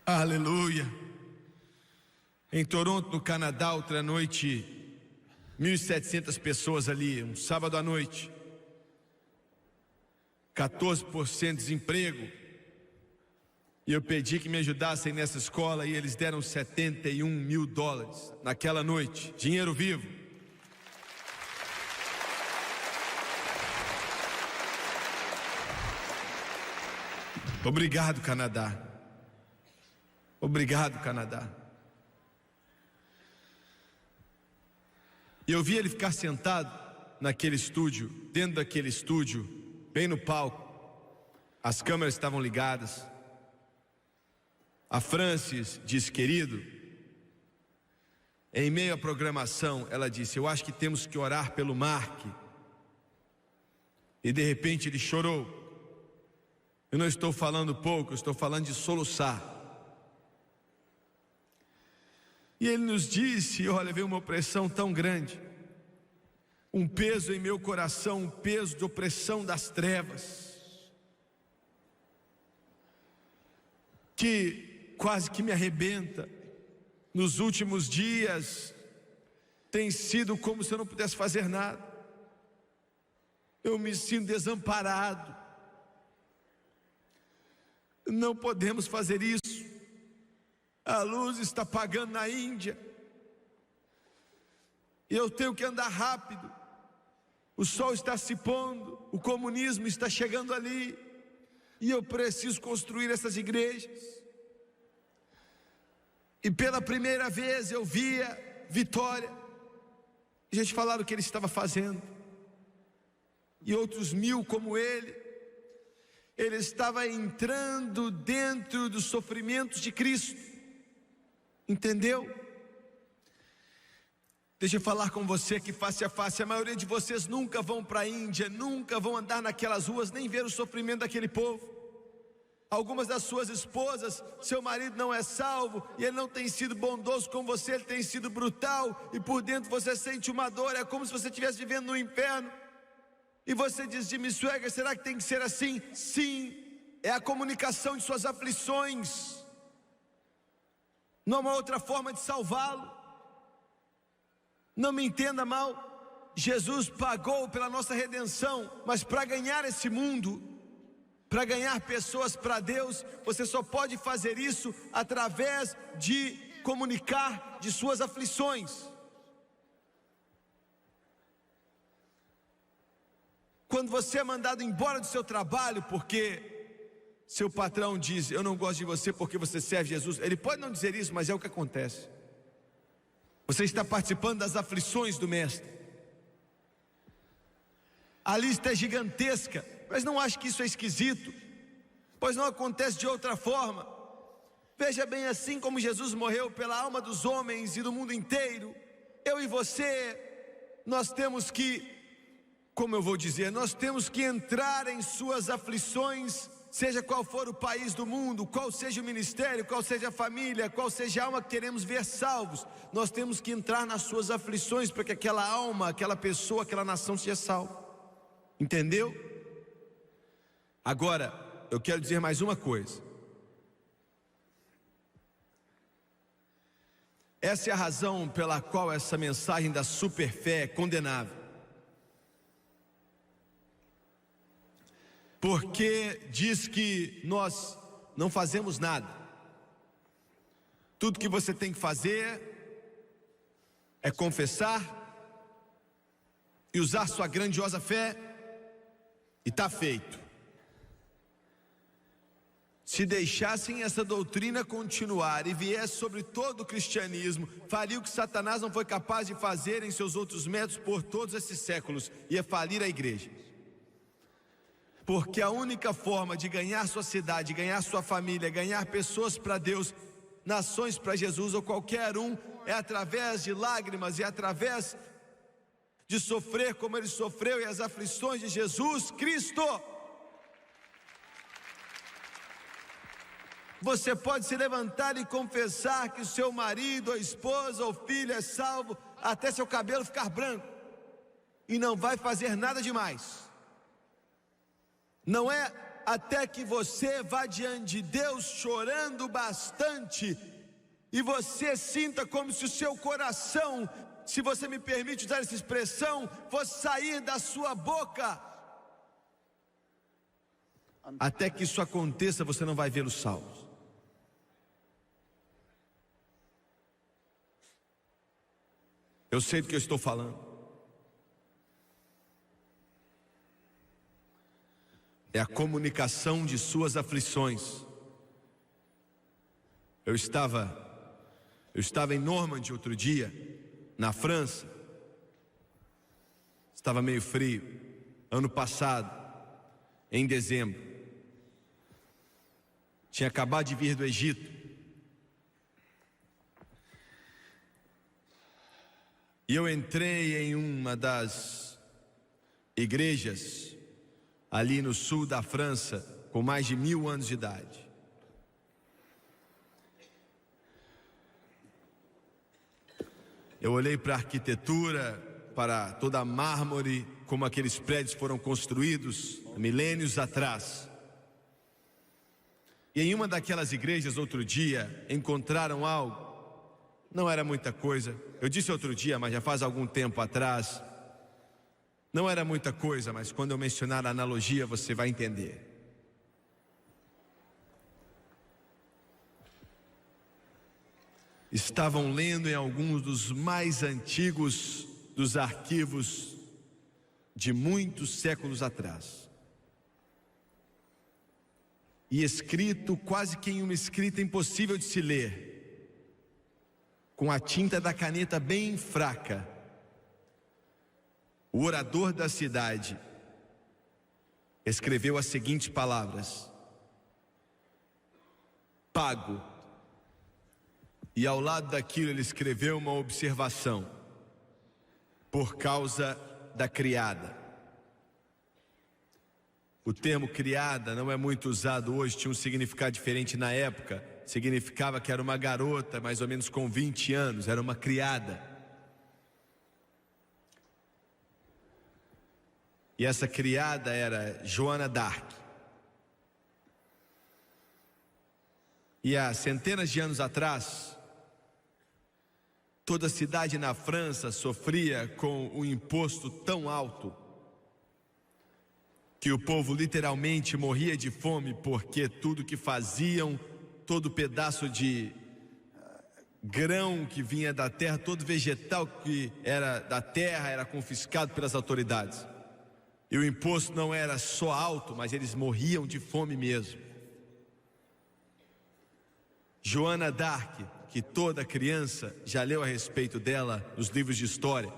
Aleluia. Em Toronto, no Canadá, outra noite, 1.700 pessoas ali, um sábado à noite. 14% de desemprego. E eu pedi que me ajudassem nessa escola e eles deram $71 mil naquela noite, dinheiro vivo. Obrigado, Canadá. Obrigado, Canadá. E eu vi ele ficar sentado naquele estúdio, dentro daquele estúdio, bem no palco. As câmeras estavam ligadas. A Francis disse: querido, em meio à programação, ela disse: eu acho que temos que orar pelo Mark. E de repente ele chorou. Eu não estou falando pouco, eu estou falando de soluçar. E ele nos disse: olha, veio uma opressão tão grande, um peso em meu coração, um peso de opressão das trevas, que quase que me arrebenta. Nos últimos dias tem sido como se eu não pudesse fazer nada. Eu me sinto desamparado. Não podemos fazer isso. A luz está apagando na Índia, e eu tenho que andar rápido. O sol está se pondo, o comunismo está chegando ali, e eu preciso construir essas igrejas. E pela primeira vez eu via Vitória, a gente falava o que ele estava fazendo, e outros 1000 como ele estava entrando dentro dos sofrimentos de Cristo. Entendeu? Deixa eu falar com você aqui face a face. A maioria de vocês nunca vão para a Índia, nunca vão andar naquelas ruas, nem ver o sofrimento daquele povo. Algumas das suas esposas, seu marido não é salvo, e ele não tem sido bondoso com você, ele tem sido brutal, e por dentro você sente uma dor, é como se você estivesse vivendo no inferno. E você diz: Jimmy Swaggart, será que tem que ser assim? Sim, é a comunicação de suas aflições. Não há uma outra forma de salvá-lo. Não me entenda mal, Jesus pagou pela nossa redenção, mas para ganhar esse mundo, para ganhar pessoas para Deus, você só pode fazer isso através de comunicar de suas aflições. Quando você é mandado embora do seu trabalho porque seu patrão diz: eu não gosto de você porque você serve Jesus, ele pode não dizer isso, mas é o que acontece. Você está participando das aflições do Mestre. A lista é gigantesca, mas não acho que isso é esquisito, pois não acontece de outra forma. Veja bem, assim como Jesus morreu pela alma dos homens e do mundo inteiro, eu e você, nós temos que, como eu vou dizer, nós temos que entrar em suas aflições, seja qual for o país do mundo, qual seja o ministério, qual seja a família, qual seja a alma que queremos ver salvos. Nós temos que entrar nas suas aflições para que aquela alma, aquela pessoa, aquela nação seja salva. Entendeu? Agora, eu quero dizer mais uma coisa. Essa é a razão pela qual essa mensagem da superfé é condenável. Porque diz que nós não fazemos nada. Tudo que você tem que fazer é confessar e usar sua grandiosa fé, e está feito. Se deixassem essa doutrina continuar e viesse sobre todo o cristianismo, faria o que Satanás não foi capaz de fazer em seus outros métodos por todos esses séculos: ia falir a igreja. Porque a única forma de ganhar sua cidade, ganhar sua família, ganhar pessoas para Deus, nações para Jesus ou qualquer um, é através de lágrimas e através de sofrer como ele sofreu e as aflições de Jesus Cristo. Você pode se levantar e confessar que o seu marido, ou esposa, ou filho é salvo, até seu cabelo ficar branco, e não vai fazer nada demais. Não é até que você vá diante de Deus chorando bastante, e você sinta como se o seu coração, se você me permite usar essa expressão, fosse sair da sua boca. Até que isso aconteça, você não vai vê-los salvos. Eu sei do que eu estou falando. É a comunicação de suas aflições. Eu estava em Normandy outro dia, na França. Estava meio frio, ano passado, em dezembro. Tinha acabado de vir do Egito. E eu entrei em uma das igrejas ali no sul da França, com mais de 1000 anos de idade. Eu olhei para a arquitetura, para toda a mármore, como aqueles prédios foram construídos milênios atrás. E em uma daquelas igrejas, outro dia, encontraram algo. Não era muita coisa. Eu disse outro dia, mas já faz algum tempo atrás. Não era muita coisa, mas quando eu mencionar a analogia, você vai entender. Estavam lendo em alguns dos mais antigos dos arquivos de muitos séculos atrás. E escrito quase que em uma escrita impossível de se ler, com a tinta da caneta bem fraca, o orador da cidade escreveu as seguintes palavras: pago. E ao lado daquilo ele escreveu uma observação: por causa da criada. O termo criada não é muito usado hoje, tinha um significado diferente na época. Significava que era uma garota mais ou menos com 20 anos, era uma criada. E essa criada era Joana d'Arc. E há centenas de anos atrás, toda a cidade na França sofria com um imposto tão alto que o povo literalmente morria de fome, porque tudo que faziam, todo pedaço de grão que vinha da terra, todo vegetal que era da terra era confiscado pelas autoridades. E o imposto não era só alto, mas eles morriam de fome mesmo. Joana d'Arc, que toda criança já leu a respeito dela nos livros de história,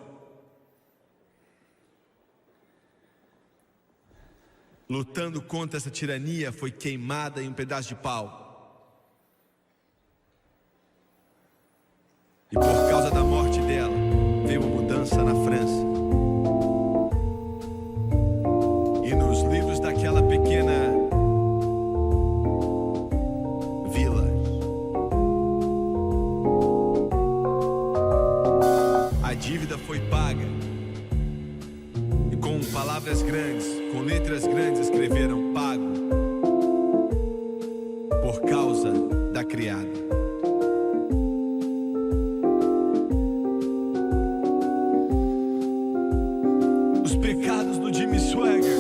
lutando contra essa tirania, foi queimada em um pedaço de pau. E por causa da morte dela, veio uma mudança na França. E nos livros daquela pequena vila, a dívida foi paga. E com palavras grandes, com letras grandes, escreveram pago por causa da criada. Os pecados do Jimmy Swaggart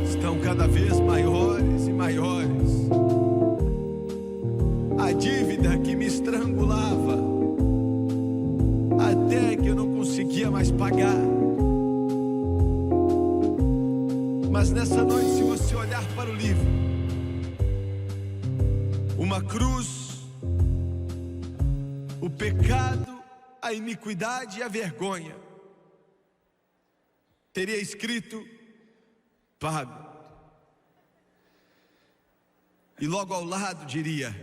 estão cada vez maiores e maiores. A dívida que me estrangulava até que eu não conseguia mais pagar. Mas nessa noite, se você olhar para o livro, uma cruz, o pecado, a iniquidade e a vergonha, teria escrito pago. E logo ao lado diria: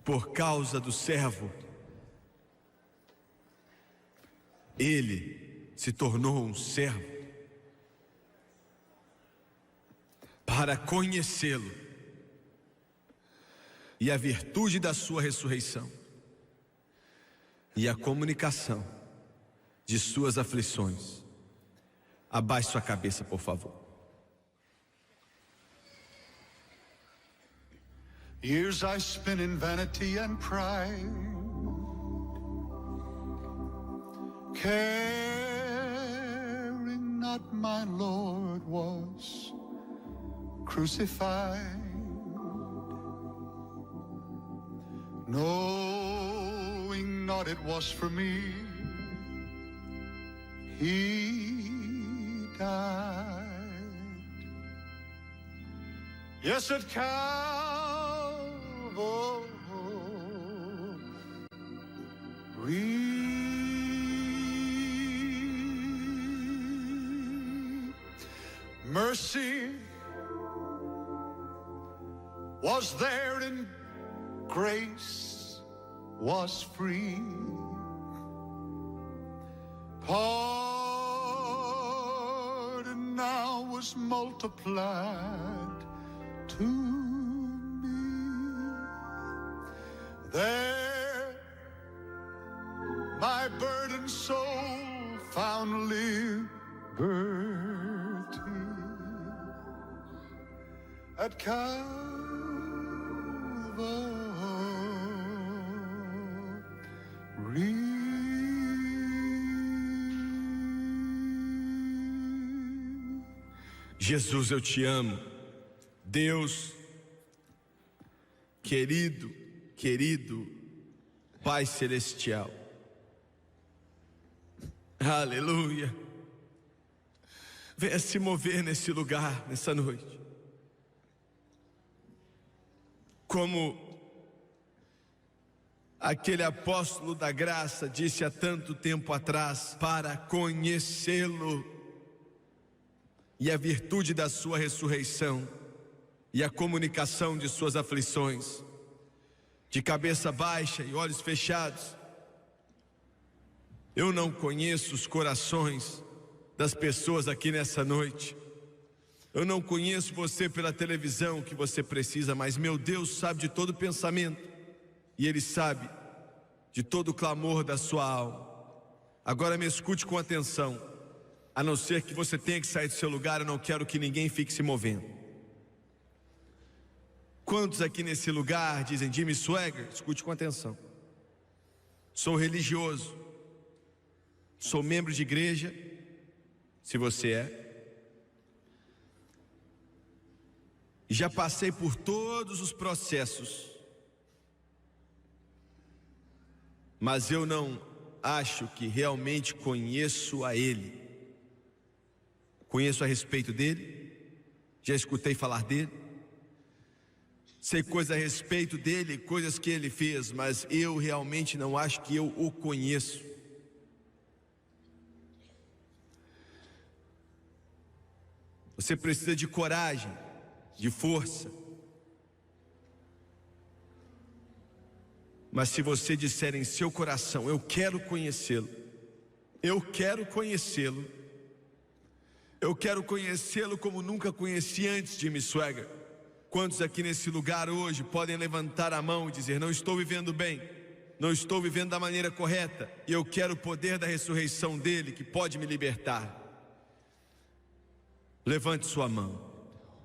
por causa do servo, ele se tornou um servo, para conhecê-lo e a virtude da sua ressurreição e a comunicação de suas aflições. Abaixe sua cabeça, por favor. Years I spent in vanity and pride, caring not my Lord was crucified, knowing not it was for me he died. Yes, at Calvary, mercy was there and grace was free. Pardon now was multiplied to me. There burning soul found liberty at Calvary. Jesus, eu te amo. Deus, querido Pai Celestial. Aleluia. Venha se mover nesse lugar, nessa noite. Como aquele apóstolo da graça disse há tanto tempo atrás, para conhecê-lo e a virtude da sua ressurreição e a comunicação de suas aflições, de cabeça baixa e olhos fechados. Eu não conheço os corações das pessoas aqui nessa noite. Eu não conheço você pela televisão que você precisa, mas meu Deus sabe de todo pensamento e Ele sabe de todo o clamor da sua alma. Agora me escute com atenção. A não ser que você tenha que sair do seu lugar, eu não quero que ninguém fique se movendo. Quantos aqui nesse lugar dizem: Jimmy Swaggart, escute com atenção. Sou religioso, sou membro de igreja, se você é. Já passei por todos os processos, mas eu não acho que realmente conheço a Ele. Conheço a respeito dele, já escutei falar dele, sei coisas a respeito dele, coisas que ele fez, mas eu realmente não acho que eu o conheço. Você precisa de coragem, de força. Mas se você disser em seu coração: eu quero conhecê-lo, eu quero conhecê-lo, eu quero conhecê-lo como nunca conheci antes, Jimmy Swaggart. Quantos aqui nesse lugar hoje podem levantar a mão e dizer: não estou vivendo bem, não estou vivendo da maneira correta, e eu quero o poder da ressurreição dele que pode me libertar? Levante sua mão,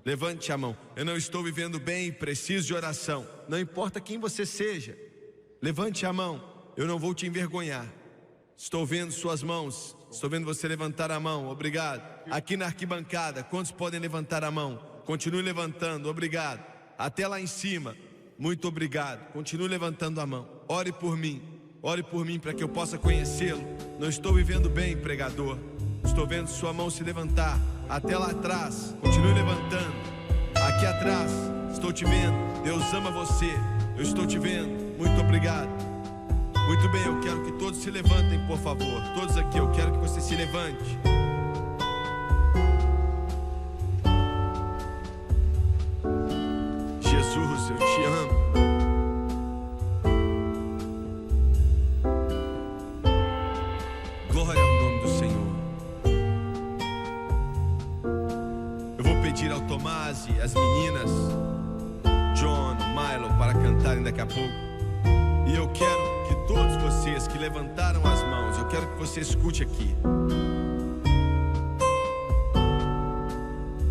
levante a mão. Eu não estou vivendo bem, preciso de oração. Não importa quem você seja, levante a mão, eu não vou te envergonhar. Estou vendo suas mãos, estou vendo você levantar a mão, obrigado. Aqui na arquibancada, quantos podem levantar a mão? Continue levantando, obrigado. Até lá em cima, muito obrigado. Continue levantando a mão. Ore por mim para que eu possa conhecê-lo. Não estou vivendo bem, pregador. Estou vendo sua mão se levantar. Até lá atrás, continue levantando. Aqui atrás, estou te vendo. Deus ama você, eu estou te vendo. Muito obrigado. Muito bem, eu quero que todos se levantem, por favor. Todos aqui, eu quero que você se levante. Jesus, eu te amo. Glória ao nome do Senhor. Eu vou pedir ao Tomás e as meninas, John, Milo, para cantarem daqui a pouco. E eu quero que todos vocês que levantaram as mãos, eu quero que você escute aqui.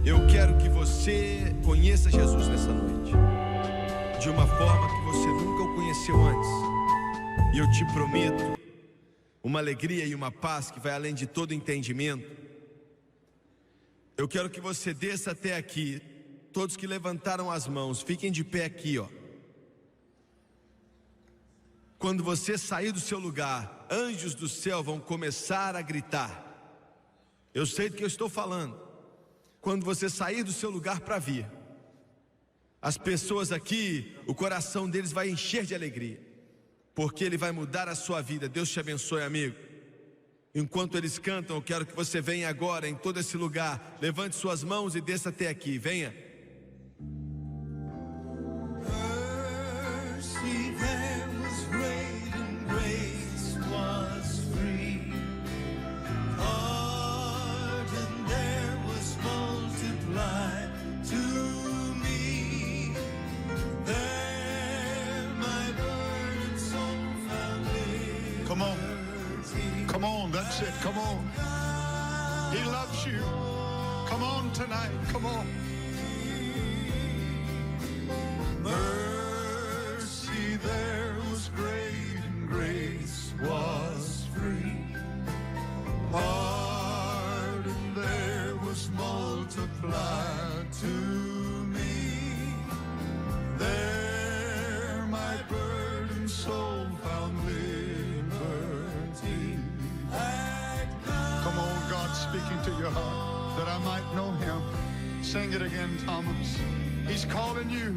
Eu quero que você conheça Jesus nessa noite, de uma forma que você nunca o conheceu antes. E eu te prometo uma alegria e uma paz que vai além de todo entendimento. Eu quero que você desça até aqui. Todos que levantaram as mãos, fiquem de pé aqui, ó. Quando você sair do seu lugar, anjos do céu vão começar a gritar. Eu sei do que eu estou falando. Quando você sair do seu lugar para vir, as pessoas aqui, o coração deles vai encher de alegria, porque Ele vai mudar a sua vida. Deus te abençoe, amigo. Enquanto eles cantam, eu quero que você venha agora em todo esse lugar. Levante suas mãos e desça até aqui, venha. That's it. Come on. He loves you. Come on tonight. Come on. Mercy there was great and grace was free. Pardon there was multiplied to me. There my burdened soul found liberty. Come on, God speaking to your heart, that I might know him. Sing it again, Thomas. He's calling you.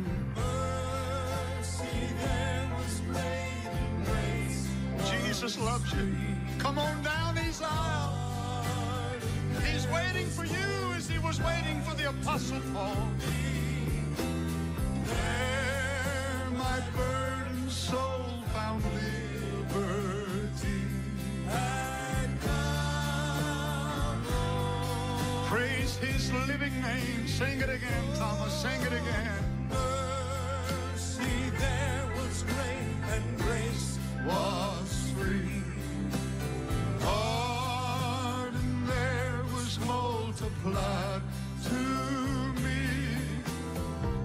Jesus loves you. Come on down these aisles. He's waiting for you as he was waiting for the Apostle Paul. There my burdened soul found liberty. Praise his living name. Sing it again, Thomas. Sing it again. Mercy there was great and grace was free. Pardon there was multiplied to me.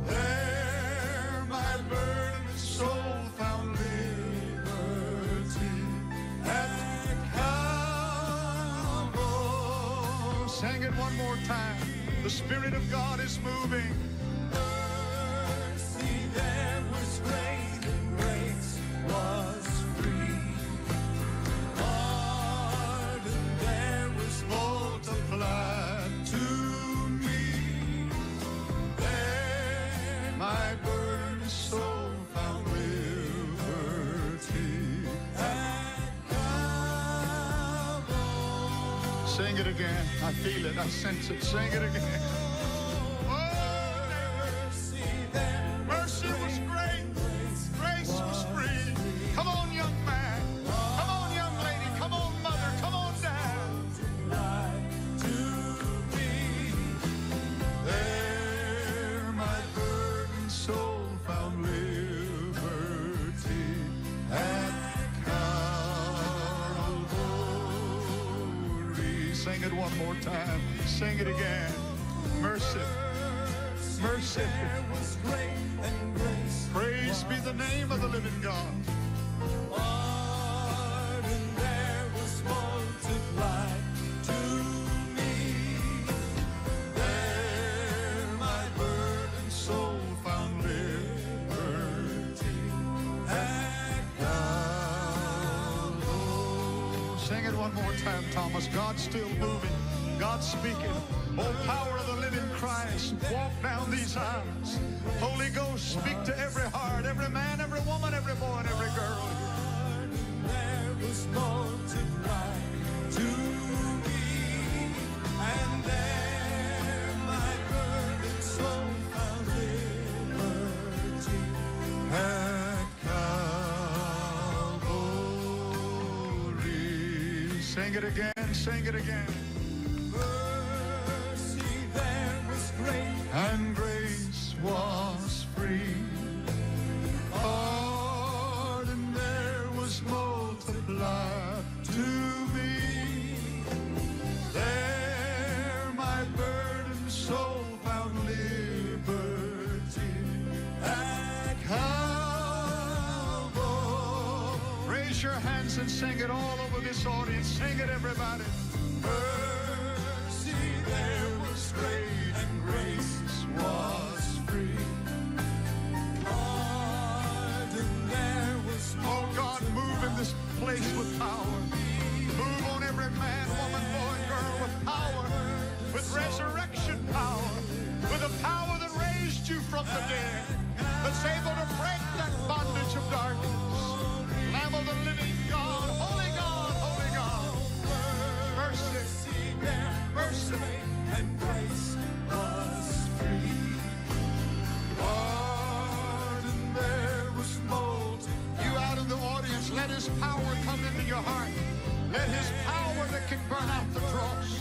There my burdened soul found liberty at Calvary. Sing it one more time. The Spirit of God is moving. Mercy there was great and grace was free. Pardon there was multiplied to me. There my burdened soul found liberty at Calvary. Sing it again. I feel it. I sense it. Sing it again. Mercy was great. Grace was free. Come on, young man. Come on, young lady. Come on, mother. Come on, dad. There my burdened soul found liberty at Calvary. Sing it one more time. Sing it again. Mercy. Mercy. Praise be the name of the living God. Pardon there was multiplied to me. There my burdened soul found liberty at Calvary. Sing it one more time, Thomas. God's still moving. God's speaking. Oh, power of the living Christ, walk down these aisles. Holy Ghost, speak to every heart, every man, every woman, every boy, and every girl. There was multiplied to me, and there my burdened soul found liberty at Calvary. Sing it again, sing it again. And grace was free. Pardon there was multiplied to me. There my burdened soul found liberty at Calvary. Raise your hands and sing it all over this audience. Sing it, everybody. Mercy there was great and grace was free. Pardon there was. Oh God, move in this place with power. Move on every man, woman, boy, and girl with power, with resurrection power, with the power that raised you from the dead, that's able to break that bondage of darkness. Lamb of the living God, holy God, holy God. Mercy, mercy, and grace was free. Pardon there was multi. You out in the audience, let his power come into your heart. Let his power that can burn out the dross.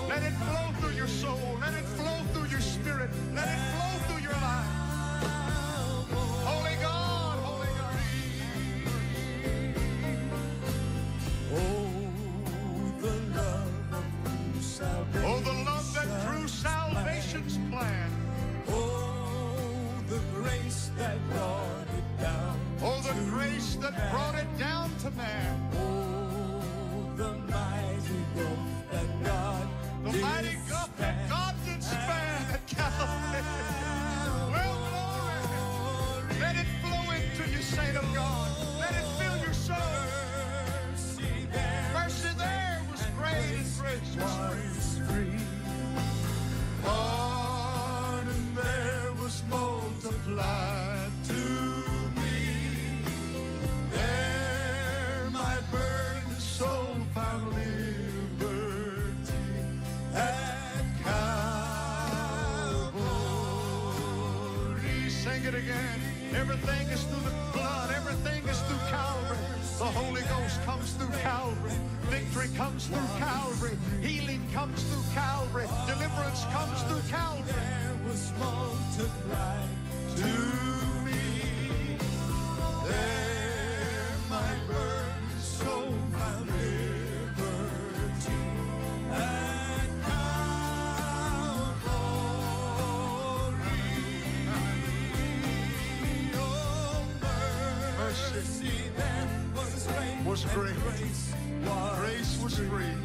Let it flow through your soul. Let it flow through your spirit. Let it flow through your life. Holy God, holy God. Oh, the that brought it down to man. Oh, the mighty gulf that God The mighty gulf that God did span at Calvary. Well, Lord, let it flow into you, saint of God. Let it fill your soul. Mercy there was great and grace was free. Pardon there was multiplied to me. There my burdened soul found liberty at Calvary. Sing it again. Everything is through the blood. Everything is through Calvary. The Holy Ghost comes through Calvary. Victory comes through Calvary. Healing comes through Calvary. Deliverance comes through Calvary. there was multiplied To me, there my burdened soul found liberty. at Calvary. Oh, Mercy then was great. was great. Grace was free.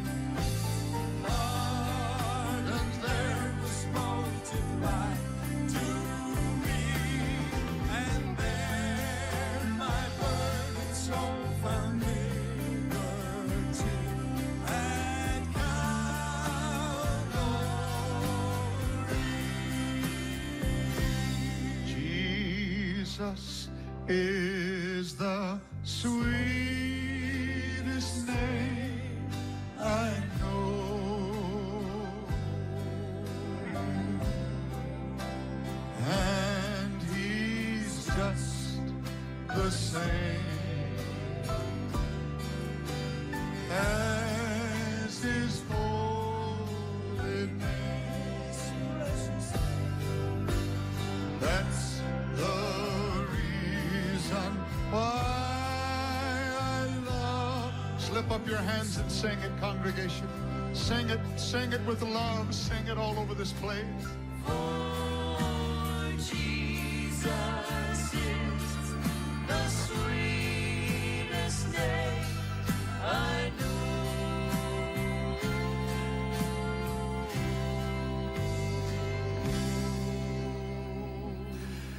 And there was multiplied to me. And there my burdened soul found liberty at Calvary. Jesus is the sweetest name I know, and he's just the same as his holy name. That's the reason why I love. Slip up your hands and sing it, congregation. Sing it with love. Sing it all over this place. For Jesus is the sweetest name I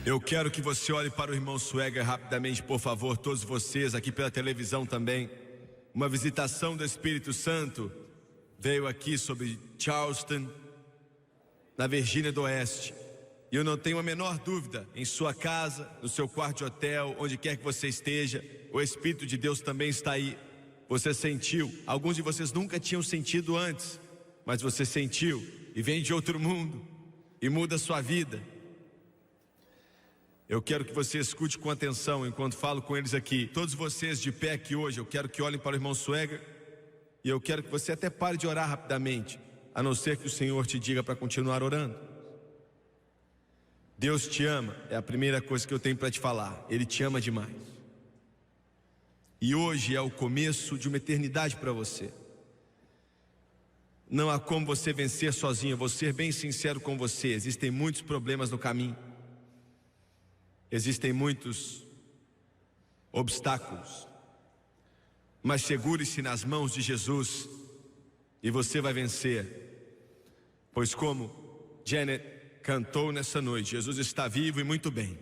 Eu quero que você olhe para o irmão Swagger rapidamente, por favor, todos vocês aqui pela televisão também. Uma visitação do Espírito Santo veio aqui sobre Charleston, na Virgínia do Oeste. E eu não tenho a menor dúvida, em sua casa, no seu quarto de hotel, onde quer que você esteja, o Espírito de Deus também está aí. Você sentiu, alguns de vocês nunca tinham sentido antes, mas você sentiu e vem de outro mundo e muda a sua vida. Eu quero que você escute com atenção enquanto falo com eles aqui. Todos vocês de pé aqui hoje, eu quero que olhem para o irmão Swagger. E eu quero que você até pare de orar rapidamente, a não ser que o Senhor te diga para continuar orando. Deus te ama, é a primeira coisa que eu tenho para te falar. Ele te ama demais. E hoje é o começo de uma eternidade para você. Não há como você vencer sozinho. Eu vou ser bem sincero com você. Existem muitos problemas no caminho. Existem muitos obstáculos, mas segure-se nas mãos de Jesus e você vai vencer. Pois como Janet cantou nessa noite, Jesus está vivo e muito bem.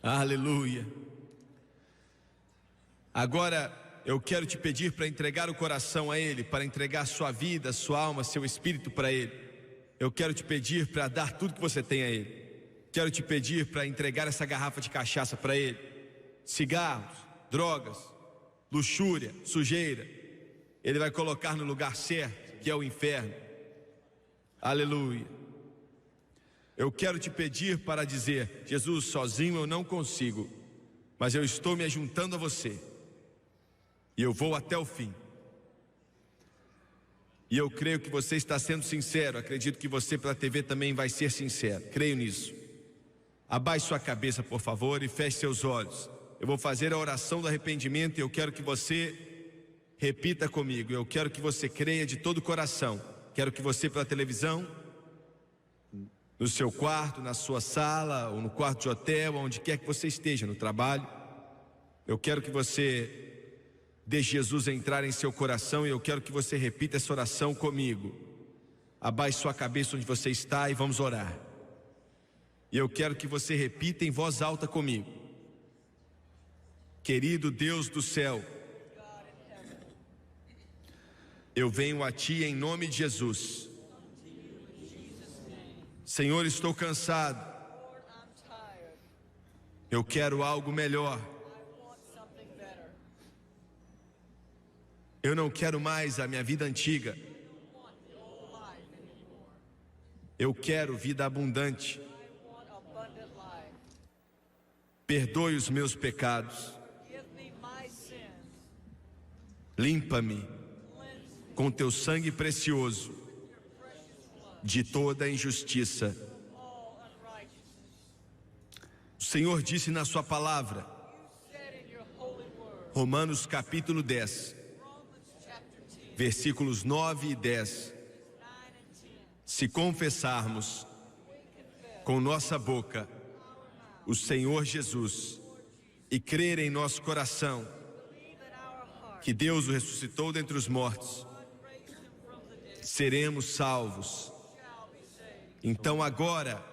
Aleluia. Agora eu quero te pedir para entregar o coração a Ele, para entregar sua vida, sua alma, seu espírito para Ele. Eu quero te pedir para dar tudo que você tem a Ele. Quero te pedir para entregar essa garrafa de cachaça para Ele. Cigarros, drogas, luxúria, sujeira. Ele vai colocar no lugar certo, que é o inferno. Aleluia. Eu quero te pedir para dizer: Jesus, sozinho eu não consigo, mas eu estou me juntando a você. E eu vou até o fim. E eu creio que você está sendo sincero. Acredito que você pela TV também vai ser sincero. Creio nisso. Abaixe sua cabeça, por favor, e feche seus olhos. Eu vou fazer a oração do arrependimento e eu quero que você repita comigo. Eu quero que você creia de todo o coração. Quero que você pela televisão, no seu quarto, na sua sala, ou no quarto de hotel, onde quer que você esteja, no trabalho, Eu quero que você deixe Jesus entrar em seu coração e eu quero que você repita essa oração comigo. Abaixe sua cabeça onde você está e vamos orar. E eu quero que você repita em voz alta comigo. Querido Deus do céu, eu venho a Ti em nome de Jesus. Senhor, estou cansado. Eu quero algo melhor. Eu não quero mais a minha vida antiga. Eu quero vida abundante. Perdoe os meus pecados. Limpa-me com teu sangue precioso de toda injustiça. O Senhor disse na sua palavra, Romanos capítulo 10, versículos 9 e 10. Se confessarmos com nossa boca o Senhor Jesus e crer em nosso coração que Deus o ressuscitou dentre os mortos, seremos salvos. Então agora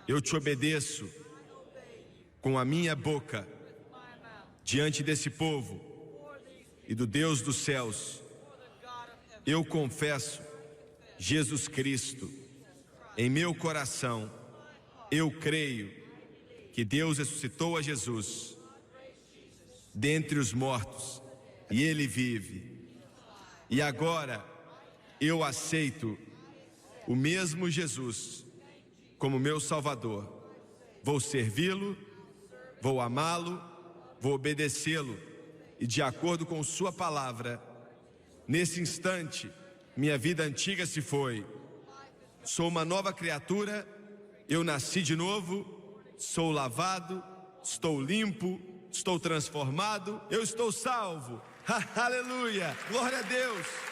eu te obedeço com a minha boca diante desse povo e do Deus dos céus. Eu confesso Jesus Cristo em meu coração. Eu creio que Deus ressuscitou a Jesus dentre os mortos e Ele vive. E agora eu aceito o mesmo Jesus como meu Salvador. Vou servi-lo, vou amá-lo, vou obedecê-lo e de acordo com sua palavra, nesse instante, minha vida antiga se foi. Sou uma nova criatura, eu nasci de novo, sou lavado, estou limpo, estou transformado, eu estou salvo. Aleluia! Glória a Deus!